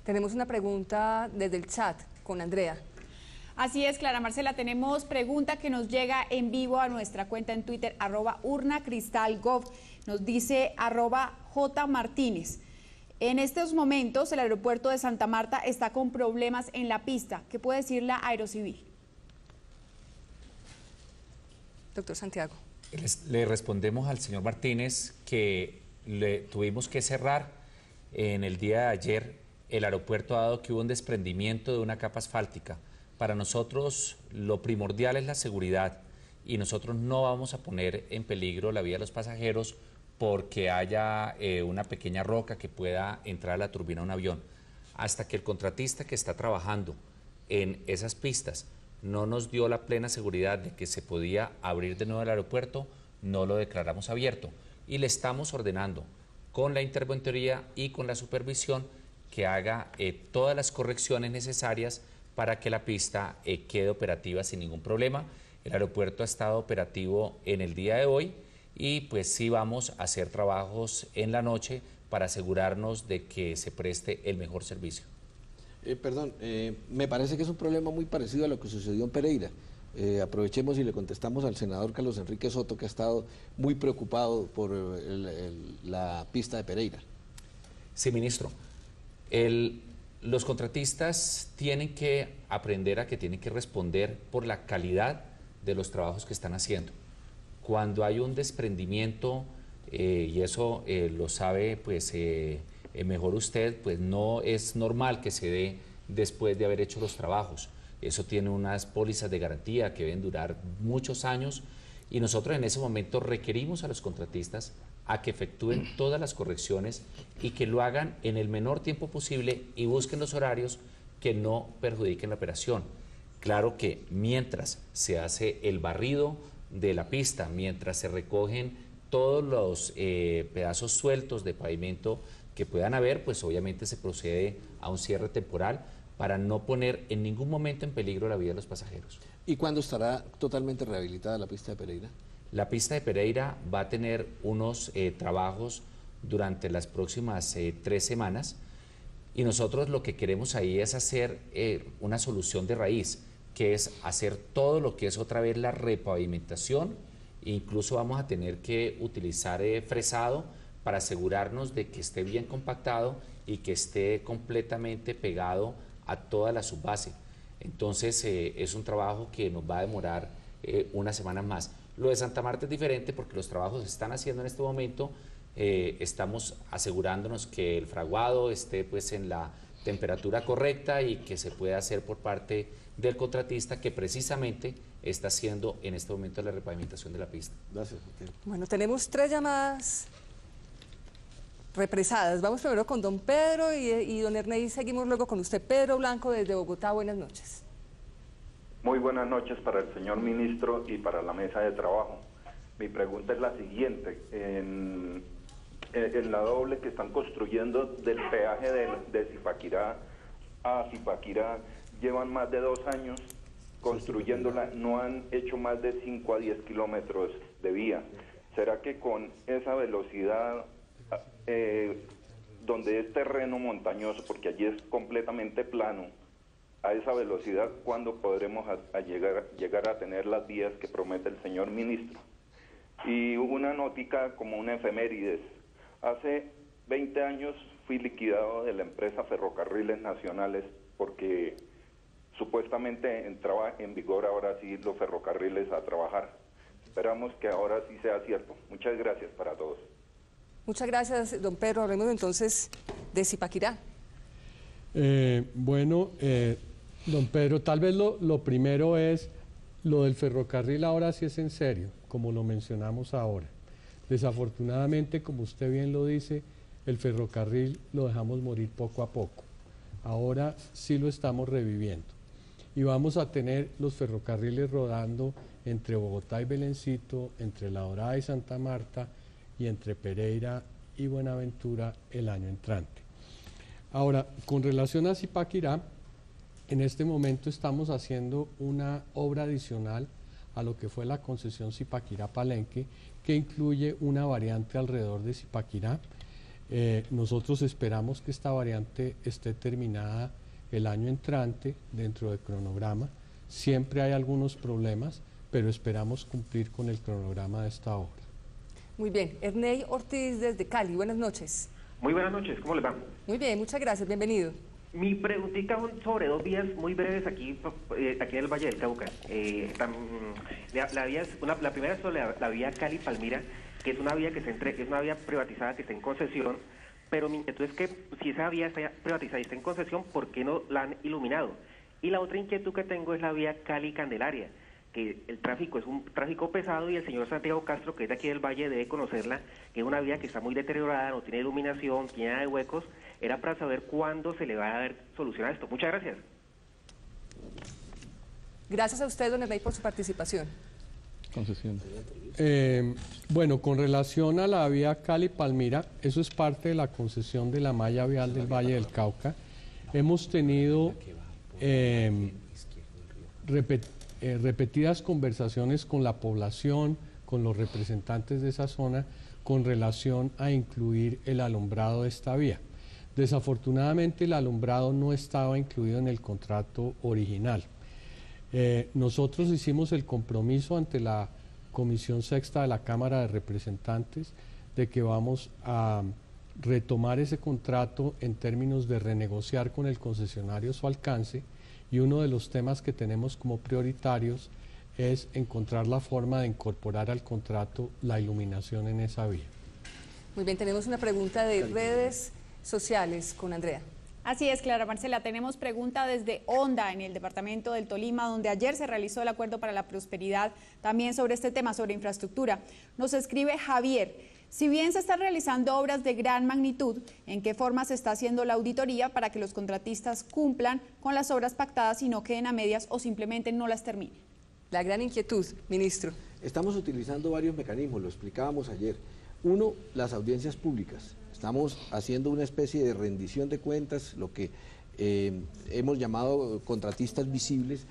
B: Tenemos una pregunta desde el chat con Andrea.
A: Así es, Clara Marcela, tenemos pregunta que nos llega en vivo a nuestra cuenta en Twitter, @urnacristalgov. Nos dice @jmartínez. En estos momentos el aeropuerto de Santa Marta está con problemas en la pista. ¿Qué puede decir la Aerocivil?
B: Doctor Santiago.
F: Le respondemos al señor Martínez que tuvimos que cerrar en el día de ayer el aeropuerto, dado que hubo un desprendimiento de una capa asfáltica. Para nosotros lo primordial es la seguridad y nosotros no vamos a poner en peligro la vida de los pasajeros porque haya una pequeña roca que pueda entrar a la turbina de un avión. Hasta que el contratista que está trabajando en esas pistas no nos dio la plena seguridad de que se podía abrir de nuevo el aeropuerto, no lo declaramos abierto y le estamos ordenando con la interventoría y con la supervisión que haga todas las correcciones necesarias para que la pista quede operativa sin ningún problema. El aeropuerto ha estado operativo en el día de hoy y pues sí vamos a hacer trabajos en la noche para asegurarnos de que se preste el mejor servicio.
C: Me parece que es un problema muy parecido a lo que sucedió en Pereira. Aprovechemos y le contestamos al senador Carlos Enrique Soto, que ha estado muy preocupado por la pista de Pereira.
F: Sí, ministro. Los contratistas tienen que aprender a que tienen que responder por la calidad de los trabajos que están haciendo. Cuando hay un desprendimiento, y eso lo sabe pues mejor usted, pues no es normal que se dé después de haber hecho los trabajos. Eso tiene unas pólizas de garantía que deben durar muchos años y nosotros en ese momento requerimos a los contratistas a que efectúen todas las correcciones y que lo hagan en el menor tiempo posible y busquen los horarios que no perjudiquen la operación. Claro que mientras se hace el barrido de la pista, mientras se recogen todos los pedazos sueltos de pavimento que puedan haber, pues obviamente se procede a un cierre temporal para no poner en ningún momento en peligro la vida de los pasajeros.
C: ¿Y cuándo estará totalmente rehabilitada la pista de Pereira?
F: La pista de Pereira va a tener unos trabajos durante las próximas 3 semanas y nosotros lo que queremos ahí es hacer una solución de raíz, que es hacer todo lo que es otra vez la repavimentación. Incluso vamos a tener que utilizar fresado para asegurarnos de que esté bien compactado y que esté completamente pegado a toda la subbase. Entonces es un trabajo que nos va a demorar unas semanas más. Lo de Santa Marta es diferente porque los trabajos se están haciendo en este momento, estamos asegurándonos que el fraguado esté pues en la temperatura correcta y que se pueda hacer por parte del contratista que precisamente está haciendo en este momento la repavimentación de la pista.
C: Gracias.
B: Bueno, tenemos 3 llamadas represadas. Vamos primero con don Pedro y don Ernei, seguimos luego con usted. Pedro Blanco desde Bogotá, buenas noches.
K: Muy buenas noches para el señor ministro y para la mesa de trabajo. Mi pregunta es la siguiente. En la doble que están construyendo del peaje de Zipaquirá a Zipaquirá, llevan más de 2 años construyéndola no han hecho más de 5 a 10 kilómetros de vía. ¿Será que con esa velocidad, donde es terreno montañoso, porque allí es completamente plano, a esa velocidad, cuándo podremos llegar a tener las vías que promete el señor ministro? Y una nótica como una efemérides. Hace 20 años fui liquidado de la empresa Ferrocarriles Nacionales porque supuestamente entraba en vigor ahora sí los ferrocarriles a trabajar. Esperamos que ahora sí sea cierto. Muchas gracias para todos.
B: Muchas gracias, don Pedro. Hablemos entonces de Zipaquirá.
E: Don Pedro, tal vez lo primero es lo del ferrocarril. Ahora sí es en serio, como lo mencionamos ahora. Desafortunadamente, como usted bien lo dice, el ferrocarril lo dejamos morir poco a poco. Ahora sí lo estamos reviviendo. Y vamos a tener los ferrocarriles rodando entre Bogotá y Belencito, entre La Dorada y Santa Marta, y entre Pereira y Buenaventura el año entrante. Ahora, con relación a Zipaquirá, en este momento estamos haciendo una obra adicional a lo que fue la concesión Zipaquirá-Palenque, que incluye una variante alrededor de Zipaquirá. Nosotros esperamos que esta variante esté terminada el año entrante dentro del cronograma. Siempre hay algunos problemas, pero esperamos cumplir con el cronograma de esta obra.
B: Muy bien. Ernei Ortiz desde Cali, buenas noches.
L: Muy buenas noches, ¿cómo les va?
B: Muy bien, muchas gracias, bienvenido.
L: Mi preguntita son sobre dos vías muy breves aquí en el Valle del Cauca. La primera es sobre la vía Cali-Palmira, que es una vía es una vía privatizada que está en concesión, pero mi inquietud es que si esa vía está privatizada y está en concesión, ¿por qué no la han iluminado? Y la otra inquietud que tengo es la vía Cali-Candelaria, que el tráfico es un tráfico pesado y el señor Santiago Castro, que es de aquí del Valle, debe conocerla, que es una vía que está muy deteriorada, no tiene iluminación, llena de huecos. Era para saber cuándo se le va a dar solución a esto. Muchas gracias.
B: Gracias a usted, don Ernei, por su participación.
H: Concesión.
E: Bueno, con relación a la vía Cali-Palmira, eso es parte de la concesión de la malla vial del Valle del Cauca. Hemos tenido repetidas conversaciones con la población, con los representantes de esa zona, con relación a incluir el alumbrado de esta vía. Desafortunadamente el alumbrado no estaba incluido en el contrato original. Nosotros hicimos el compromiso ante la Comisión Sexta de la Cámara de Representantes de que vamos a retomar ese contrato en términos de renegociar con el concesionario su alcance, y uno de los temas que tenemos como prioritarios es encontrar la forma de incorporar al contrato la iluminación en esa vía.
B: Muy bien, tenemos una pregunta de redes sociales con Andrea.
A: Así es, Clara Marcela, tenemos pregunta desde Honda, en el departamento del Tolima, donde ayer se realizó el Acuerdo para la Prosperidad, también sobre este tema, sobre infraestructura. Nos escribe Javier: si bien se están realizando obras de gran magnitud, ¿en qué forma se está haciendo la auditoría para que los contratistas cumplan con las obras pactadas y no queden a medias o simplemente no las terminen?
B: La gran inquietud, ministro.
C: Estamos utilizando varios mecanismos, lo explicábamos ayer. Uno, las audiencias públicas. Estamos haciendo una especie de rendición de cuentas, lo que hemos llamado contratistas visibles,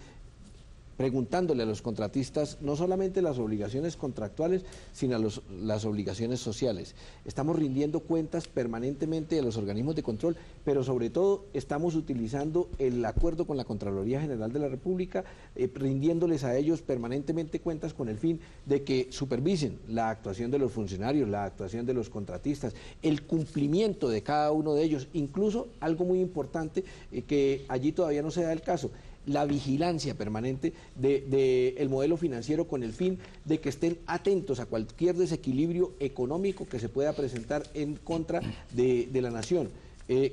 C: preguntándole a los contratistas no solamente las obligaciones contractuales, sino las obligaciones sociales. Estamos rindiendo cuentas permanentemente a los organismos de control, pero sobre todo estamos utilizando el acuerdo con la Contraloría General de la República, rindiéndoles a ellos permanentemente cuentas con el fin de que supervisen la actuación de los funcionarios, la actuación de los contratistas, el cumplimiento de cada uno de ellos, incluso algo muy importante que allí todavía no se da el caso, la vigilancia permanente del modelo financiero con el fin de que estén atentos a cualquier desequilibrio económico que se pueda presentar en contra de la nación.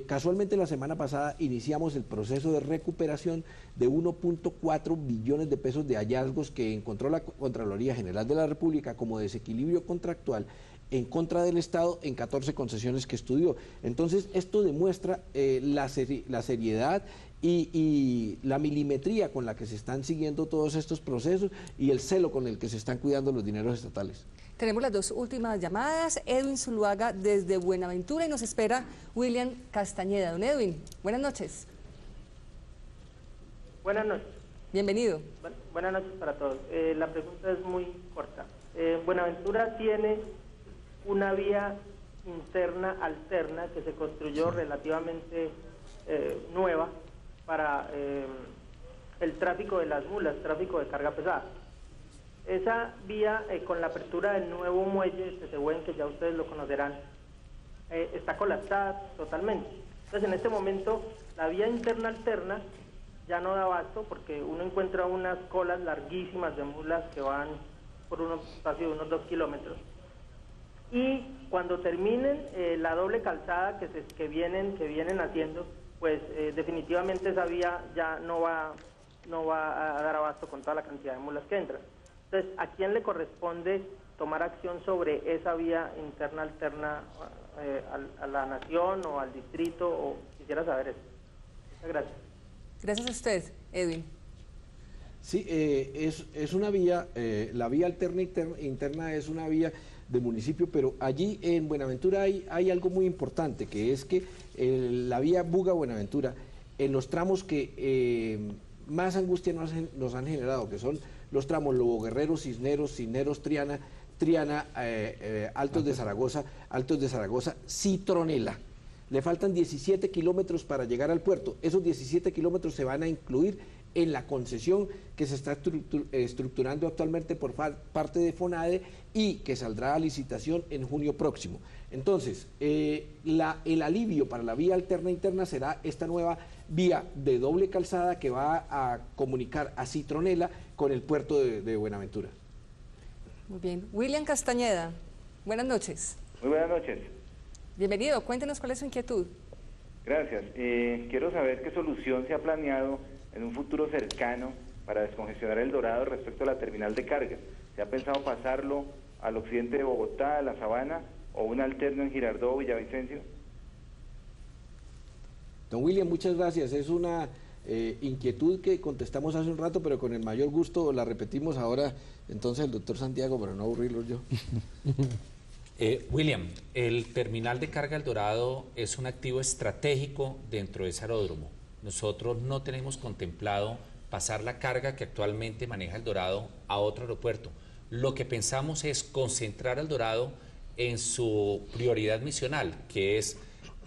C: Casualmente la semana pasada iniciamos el proceso de recuperación de 1.4 billones de pesos de hallazgos que encontró la Contraloría General de la República como desequilibrio contractual en contra del Estado en 14 concesiones que estudió. Entonces esto demuestra la seriedad y la milimetría con la que se están siguiendo todos estos procesos y el celo con el que se están cuidando los dineros estatales.
B: Tenemos las dos últimas llamadas. Edwin Zuluaga desde Buenaventura y nos espera William Castañeda. Don Edwin, buenas noches.
M: Buenas noches.
B: Bienvenido.
J: Buenas noches para todos. La pregunta es muy corta. Buenaventura tiene una vía interna alterna que se construyó relativamente nueva para el tráfico de las mulas, tráfico de carga pesada. Esa vía, con la apertura del nuevo muelle de Tehuén, que ya ustedes lo conocerán, está colapsada totalmente. Entonces, en este momento, la vía interna alterna ya no da abasto porque uno encuentra unas colas larguísimas de mulas que van por unos espacios de unos 2 kilómetros. Y cuando terminen la doble calzada que vienen haciendo, pues definitivamente esa vía ya no va a dar abasto con toda la cantidad de mulas que entran. Entonces, ¿a quién le corresponde tomar acción sobre esa vía interna alterna, a la nación o al distrito? O quisiera saber eso. Muchas gracias.
B: Gracias a usted, Edwin.
C: Sí, es una vía, la vía alterna interna es una vía de municipio, pero allí en Buenaventura hay algo muy importante, que es que la vía Buga-Buenaventura, en los tramos que más angustia nos han generado, que son los tramos Lobo Guerrero, Cisneros, Triana, Altos de Zaragoza, Citronela. Le faltan 17 kilómetros para llegar al puerto. Esos 17 kilómetros se van a incluir en la concesión que se está estructurando actualmente por parte de FONADE y que saldrá a licitación en junio próximo. Entonces, el alivio para la vía alterna interna será esta nueva vía de doble calzada que va a comunicar a Citronela con el puerto de Buenaventura.
B: Muy bien. William Castañeda, buenas noches.
M: Muy buenas noches.
B: Bienvenido, cuéntenos cuál es su inquietud.
M: Gracias. Quiero saber qué solución se ha planeado en un futuro cercano para descongestionar El Dorado respecto a la terminal de carga. ¿Se ha pensado pasarlo al occidente de Bogotá, a la Sabana, o un alterno en Girardot o Villavicencio?
C: Don William, muchas gracias. Es una inquietud que contestamos hace un rato, pero con el mayor gusto la repetimos ahora. Entonces el doctor Santiago, para no aburrirlo yo.
F: William, el terminal de carga El Dorado es un activo estratégico dentro de ese aeródromo. Nosotros no tenemos contemplado pasar la carga que actualmente maneja El Dorado a otro aeropuerto. Lo que pensamos es concentrar El Dorado en su prioridad misional, que es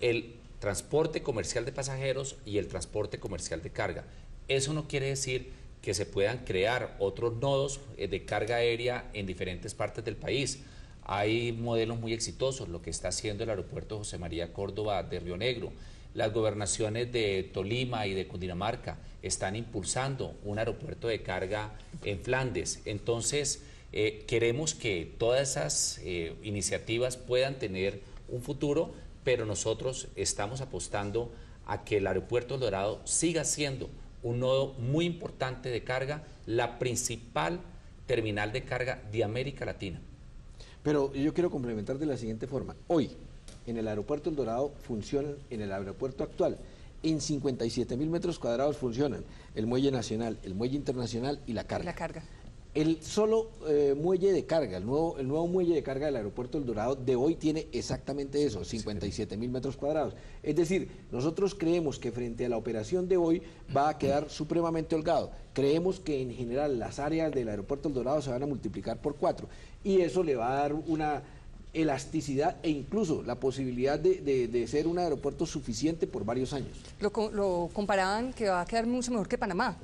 F: el transporte comercial de pasajeros y el transporte comercial de carga. Eso no quiere decir que se puedan crear otros nodos de carga aérea en diferentes partes del país. Hay modelos muy exitosos, lo que está haciendo el aeropuerto José María Córdoba de Río Negro. Las gobernaciones de Tolima y de Cundinamarca están impulsando un aeropuerto de carga en Flandes. Entonces, queremos que todas esas iniciativas puedan tener un futuro, pero nosotros estamos apostando a que el aeropuerto El Dorado siga siendo un nodo muy importante de carga, la principal terminal de carga de América Latina.
C: Pero yo quiero complementar de la siguiente forma. Hoy, en el aeropuerto El Dorado funcionan, en el aeropuerto actual, en 57.000 metros cuadrados funcionan el muelle nacional, el muelle internacional y la carga. El solo muelle de carga, el nuevo muelle de carga del aeropuerto El Dorado de hoy tiene exactamente eso, 57.000 metros cuadrados. Es decir, nosotros creemos que frente a la operación de hoy va a quedar supremamente holgado. Creemos que en general las áreas del aeropuerto El Dorado se van a multiplicar por 4 y eso le va a dar una elasticidad e incluso la posibilidad de ser un aeropuerto suficiente por varios años.
B: Lo comparaban que va a quedar mucho mejor que Panamá.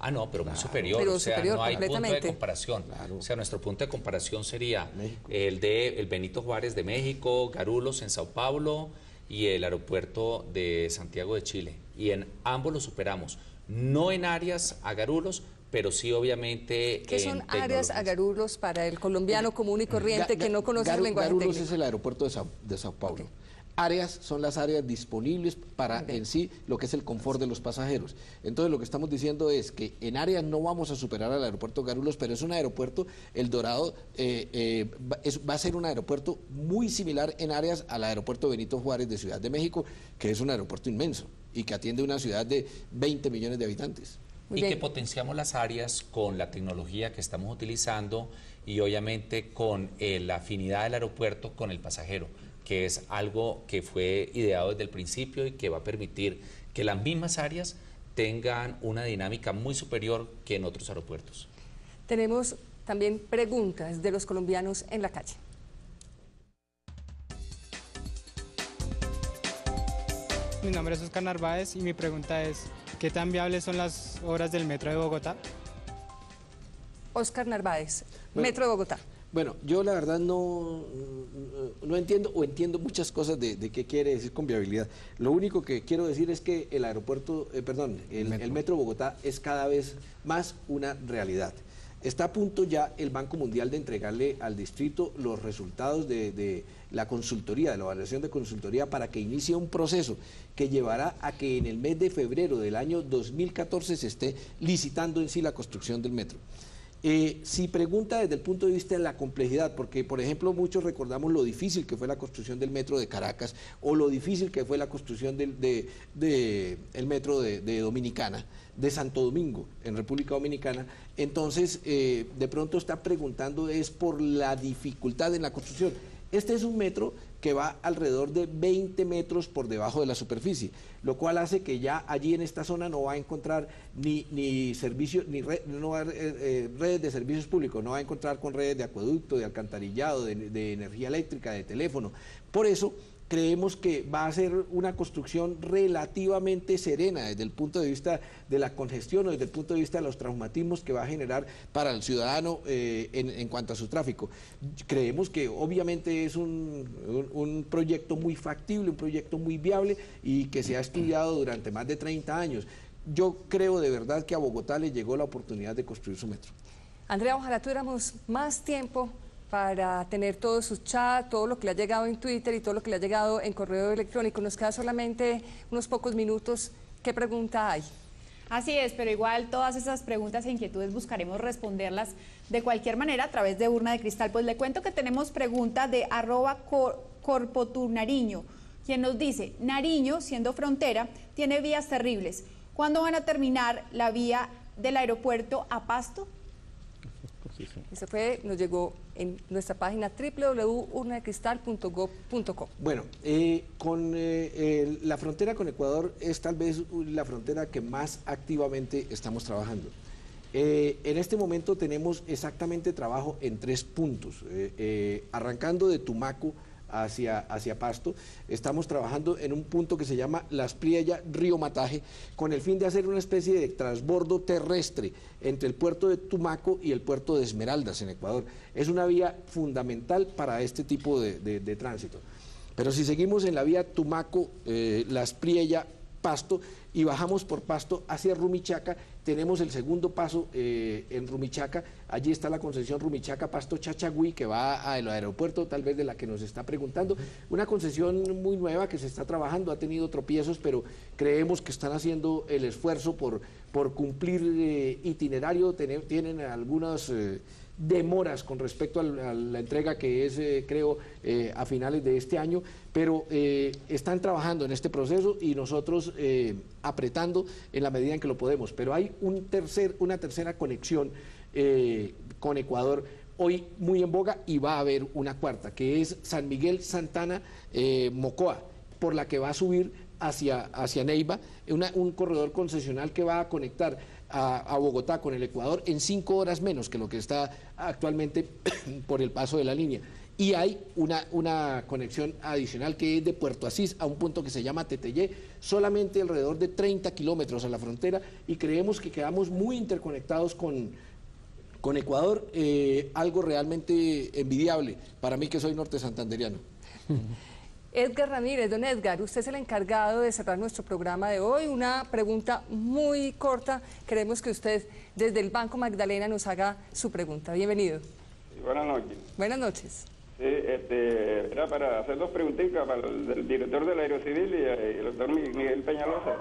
F: Ah, no, pero muy superior,
B: pero
F: o sea,
B: superior,
F: no hay punto de comparación.
C: Claro.
F: O sea, nuestro punto de comparación sería el de el Benito Juárez de México, Garulos en Sao Paulo y el aeropuerto de Santiago de Chile. Y en ambos lo superamos, no en áreas a Garulos, pero sí obviamente
B: ¿Qué son áreas a Garulos para el colombiano común y corriente que no conoce el lenguaje técnico?
C: Garulos es el aeropuerto de Sao Paulo. Okay. Áreas son las áreas disponibles para en sí lo que es el confort de los pasajeros. Entonces lo que estamos diciendo es que en áreas no vamos a superar al aeropuerto Garulos, pero es un aeropuerto, El Dorado va a ser un aeropuerto muy similar en áreas al aeropuerto Benito Juárez de Ciudad de México, que es un aeropuerto inmenso y que atiende una ciudad de 20 millones de habitantes.
F: Y que potenciamos las áreas con la tecnología que estamos utilizando y obviamente con la afinidad del aeropuerto con el pasajero, que es algo que fue ideado desde el principio y que va a permitir que las mismas áreas tengan una dinámica muy superior que en otros aeropuertos.
B: Tenemos también preguntas de los colombianos en la calle.
N: Mi nombre es Oscar Narváez y mi pregunta es, ¿qué tan viables son las obras del Metro de Bogotá?
B: Oscar Narváez, Metro de Bogotá.
C: Bueno, yo la verdad no entiendo o entiendo muchas cosas de qué quiere decir con viabilidad. Lo único que quiero decir es que el aeropuerto, el Metro Bogotá es cada vez más una realidad. Está a punto ya el Banco Mundial de entregarle al distrito los resultados de la consultoría, de la evaluación de consultoría, para que inicie un proceso que llevará a que en el mes de febrero del año 2014 se esté licitando en sí la construcción del metro. Si pregunta desde el punto de vista de la complejidad, porque por ejemplo muchos recordamos lo difícil que fue la construcción del metro de Caracas o lo difícil que fue la construcción del metro de Dominicana, de Santo Domingo, en República Dominicana, entonces de pronto está preguntando es por la dificultad en la construcción. Este es un metro que va alrededor de 20 metros por debajo de la superficie, lo cual hace que ya allí en esta zona no va a encontrar ni servicios, redes de servicios públicos, no va a encontrar con redes de acueducto, de alcantarillado, de energía eléctrica, de teléfono. Por eso creemos que va a ser una construcción relativamente serena desde el punto de vista de la congestión o desde el punto de vista de los traumatismos que va a generar para el ciudadano en cuanto a su tráfico. Creemos que obviamente es un proyecto muy factible, un proyecto muy viable y que se ha estudiado durante más de 30 años. Yo creo de verdad que a Bogotá le llegó la oportunidad de construir su metro.
B: Andrea, ojalá tuviéramos más tiempo para tener todos sus chats, todo lo que le ha llegado en Twitter y todo lo que le ha llegado en correo electrónico. Nos queda solamente unos pocos minutos. ¿Qué pregunta hay?
A: Así es, pero igual todas esas preguntas e inquietudes buscaremos responderlas de cualquier manera a través de Urna de Cristal. Pues le cuento que tenemos pregunta de @corpoturnariño, quien nos dice, Nariño, siendo frontera, tiene vías terribles. ¿Cuándo van a terminar la vía del aeropuerto a Pasto?
B: Eso nos llegó en nuestra página www.urnadecristal.gov.co.
C: Bueno, con la frontera con Ecuador es tal vez la frontera que más activamente estamos trabajando. En este momento tenemos exactamente trabajo en 3 puntos, arrancando de Tumaco hacia Pasto. Estamos trabajando en un punto que se llama Las Priella Río Mataje, con el fin de hacer una especie de transbordo terrestre entre el puerto de Tumaco y el puerto de Esmeraldas en Ecuador. Es una vía fundamental para este tipo de tránsito. Pero si seguimos en la vía Tumaco, Las Priella, Pasto, y bajamos por Pasto hacia Rumichaca, tenemos el segundo paso en Rumichaca. Allí está la concesión Rumichaca-Pasto-Chachagüí, que va al aeropuerto, tal vez de la que nos está preguntando. Una concesión muy nueva que se está trabajando, ha tenido tropiezos, pero creemos que están haciendo el esfuerzo por cumplir itinerario. Tienen algunas demoras con respecto a la entrega que es, creo, a finales de este año, pero están trabajando en este proceso y nosotros apretando en la medida en que lo podemos. Pero hay una tercera conexión con Ecuador hoy muy en boga, y va a haber una cuarta, que es San Miguel, Santana, Mocoa, por la que va a subir hacia Neiva, un corredor concesional que va a conectar a Bogotá con el Ecuador en 5 horas menos que lo que está actualmente por el paso de la línea. Y hay una conexión adicional que es de Puerto Asís a un punto que se llama Teteyé, solamente alrededor de 30 kilómetros a la frontera, y creemos que quedamos muy interconectados con Ecuador, algo realmente envidiable para mí que soy norte santanderiano.
B: Edgar Ramírez, don Edgar, usted es el encargado de cerrar nuestro programa de hoy. Una pregunta muy corta. Queremos que usted desde el Banco Magdalena nos haga su pregunta. Bienvenido.
O: Buenas noches.
B: Buenas noches.
O: Sí, era para hacer 2 preguntitas para el director del Aerocivil y el doctor Miguel Peñalosa.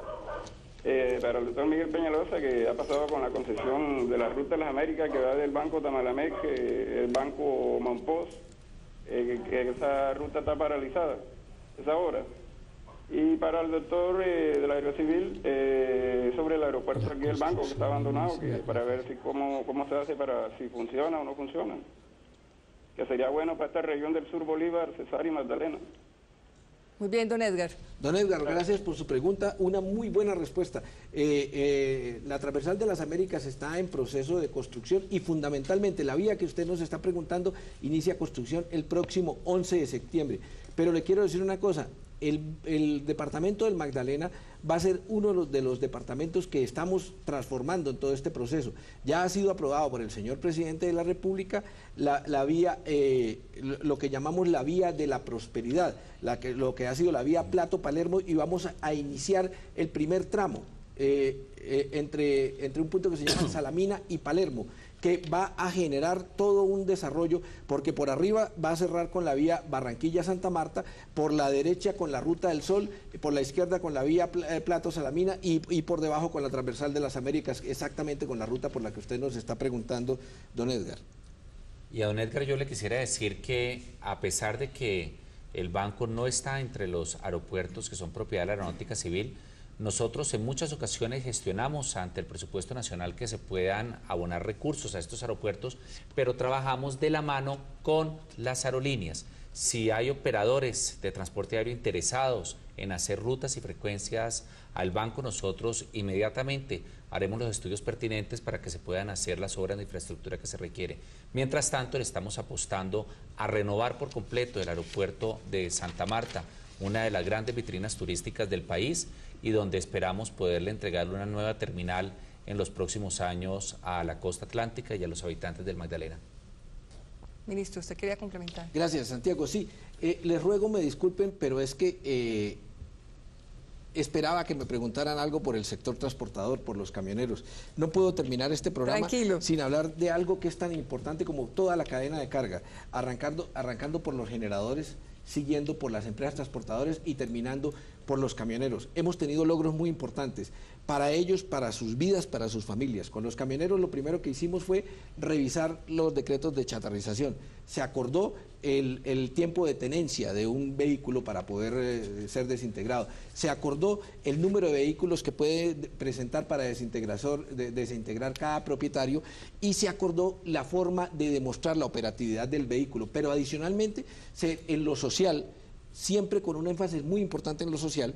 O: Para el doctor Miguel Peñalosa, que ha pasado con la concesión de la Ruta de las Américas, que va del Banco Tamalamec, el Banco Monpós, que esa ruta está paralizada, esa obra. Y para el doctor del Aerocivil, sobre el aeropuerto aquí del banco, que está abandonado, para ver cómo se hace, si funciona o no funciona. Que sería bueno para esta región del sur Bolívar, Cesar y Magdalena.
B: Muy bien, don Edgar.
C: Don Edgar, gracias por su pregunta, una muy buena respuesta. La Transversal de las Américas está en proceso de construcción y fundamentalmente la vía que usted nos está preguntando inicia construcción el próximo 11 de septiembre. Pero le quiero decir una cosa, el departamento del Magdalena va a ser uno de los departamentos que estamos transformando en todo este proceso. Ya ha sido aprobado por el señor presidente de la República la vía, lo que llamamos la vía de la prosperidad, lo que ha sido la vía Plato-Palermo, y vamos a iniciar el primer tramo entre un punto que se llama Salamina y Palermo, que va a generar todo un desarrollo, porque por arriba va a cerrar con la vía Barranquilla-Santa Marta, por la derecha con la Ruta del Sol, por la izquierda con la vía Plato-Salamina y por debajo con la Transversal de las Américas, exactamente con la ruta por la que usted nos está preguntando, don Edgar.
F: Y a don Edgar yo le quisiera decir que a pesar de que el banco no está entre los aeropuertos que son propiedad de la Aeronáutica Civil, nosotros en muchas ocasiones gestionamos ante el presupuesto nacional que se puedan abonar recursos a estos aeropuertos, pero trabajamos de la mano con las aerolíneas. Si hay operadores de transporte aéreo interesados en hacer rutas y frecuencias al banco, nosotros inmediatamente haremos los estudios pertinentes para que se puedan hacer las obras de infraestructura que se requiere. Mientras tanto, le estamos apostando a renovar por completo el aeropuerto de Santa Marta, una de las grandes vitrinas turísticas del país, y donde esperamos poderle entregar una nueva terminal en los próximos años a la costa atlántica y a los habitantes del Magdalena.
B: Ministro, ¿usted quería complementar?
C: Gracias, Santiago. Sí, les ruego me disculpen, pero es que esperaba que me preguntaran algo por el sector transportador, por los camioneros. No puedo terminar este programa sin hablar de algo que es tan importante como toda la cadena de carga, arrancando por los generadores, siguiendo por las empresas transportadoras y terminando por los camioneros. Hemos tenido logros muy importantes para ellos, para sus vidas, para sus familias. Con los camioneros lo primero que hicimos fue revisar los decretos de chatarrización. Se acordó el tiempo de tenencia de un vehículo para poder ser desintegrado. Se acordó el número de vehículos que puede presentar para desintegrar cada propietario, y se acordó la forma de demostrar la operatividad del vehículo. Pero adicionalmente, en lo social, siempre con un énfasis muy importante en lo social,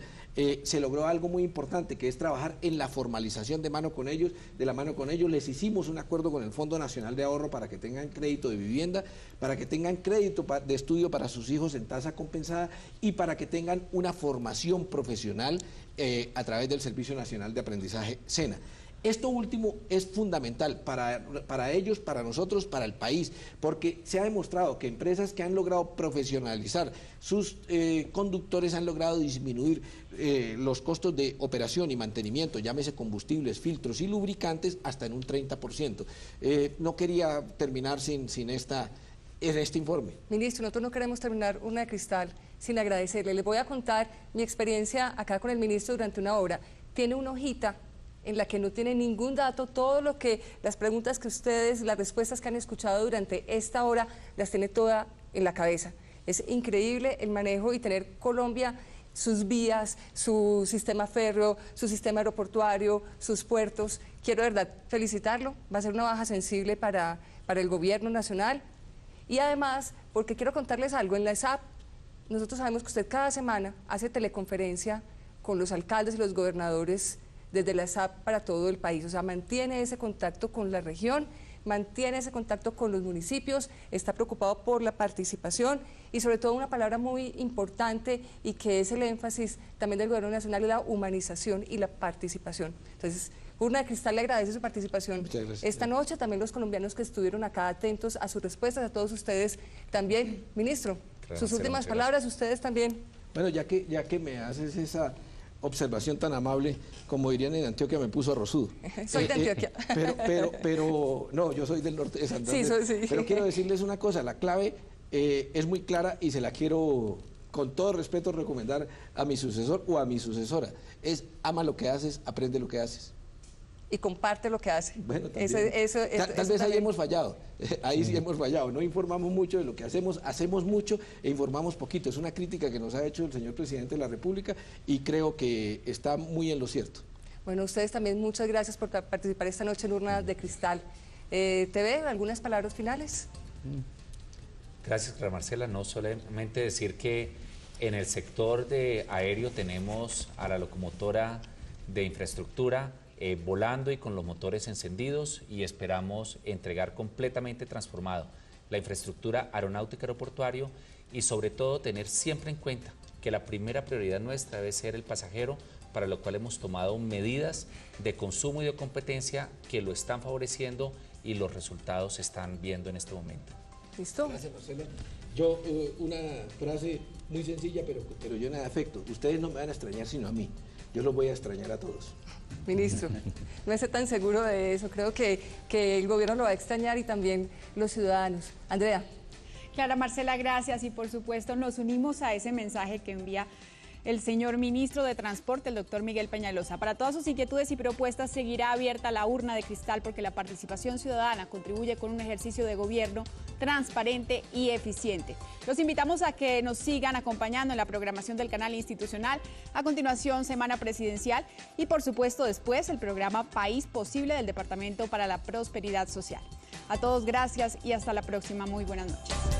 C: se logró algo muy importante, que es trabajar en la formalización de la mano con ellos. Les hicimos un acuerdo con el Fondo Nacional de Ahorro para que tengan crédito de vivienda, para que tengan crédito de estudio para sus hijos en tasa compensada y para que tengan una formación profesional a través del Servicio Nacional de Aprendizaje, SENA. Esto último es fundamental para ellos, para nosotros, para el país, porque se ha demostrado que empresas que han logrado profesionalizar sus conductores han logrado disminuir los costos de operación y mantenimiento, llámese combustibles, filtros y lubricantes, hasta en un 30%. No quería terminar sin este informe.
B: Ministro, nosotros no queremos terminar Urna de Cristal sin agradecerle. Les voy a contar mi experiencia acá con el ministro durante una hora. Tiene una hojita en la que no tiene ningún dato, todo lo que, las preguntas que ustedes, las respuestas que han escuchado durante esta hora, las tiene toda en la cabeza. Es increíble el manejo y tener Colombia, sus vías, su sistema férreo, su sistema aeroportuario, sus puertos. Quiero de verdad felicitarlo, va a ser una baja sensible para el gobierno nacional. Y además, porque quiero contarles algo, en la SAP, nosotros sabemos que usted cada semana hace teleconferencia con los alcaldes y los gobernadores desde la SAP para todo el país, o sea, mantiene ese contacto con la región, mantiene ese contacto con los municipios, está preocupado por la participación y sobre todo una palabra muy importante y que es el énfasis también del gobierno nacional, es la humanización y la participación. Entonces, Urna de Cristal le agradece su participación esta noche, también los colombianos que estuvieron acá atentos a sus respuestas, a todos ustedes también. Ministro, sus últimas palabras, ustedes también.
C: Bueno, ya que me haces esa observación tan amable, como dirían en Antioquia, me puso arrozudo.
B: Soy de Antioquia.
C: Pero no, yo soy del norte de Santander. Sí. Pero quiero decirles una cosa, la clave es muy clara y se la quiero, con todo respeto, recomendar a mi sucesor o a mi sucesora. Es ama lo que haces, aprende lo que haces.
B: Y comparte lo que hace.
C: Bueno, tal vez ahí hemos fallado, ahí sí hemos fallado, no informamos mucho de lo que hacemos mucho e informamos poquito. Es una crítica que nos ha hecho el señor presidente de la República y creo que está muy en lo cierto.
B: Bueno, ustedes también muchas gracias por participar esta noche en Urna de Cristal. ¿TV, algunas palabras finales?
F: Gracias, Clara Marcela. No solamente decir que En el sector de aéreo tenemos a la locomotora de infraestructura volando y con los motores encendidos, y esperamos entregar completamente transformado la infraestructura aeronáutica aeroportuario, y sobre todo tener siempre en cuenta que la primera prioridad nuestra debe ser el pasajero, para lo cual hemos tomado medidas de consumo y de competencia que lo están favoreciendo y los resultados se están viendo en este momento.
B: ¿Listo?
C: Gracias, Marcela. Yo, una frase muy sencilla, pero llena de afecto. Ustedes no me van a extrañar sino a mí. Yo los voy a extrañar a todos.
B: Ministro, no esté tan seguro de eso. Creo que el gobierno lo va a extrañar y también los ciudadanos. Andrea.
A: Clara, Marcela, gracias, y por supuesto nos unimos a ese mensaje que envía el señor ministro de Transporte, el doctor Miguel Peñalosa. Para todas sus inquietudes y propuestas seguirá abierta la urna de cristal, porque la participación ciudadana contribuye con un ejercicio de gobierno transparente y eficiente. Los invitamos a que nos sigan acompañando en la programación del canal institucional. A continuación, Semana Presidencial y, por supuesto, después el programa País Posible del Departamento para la Prosperidad Social. A todos, gracias y hasta la próxima. Muy buenas noches.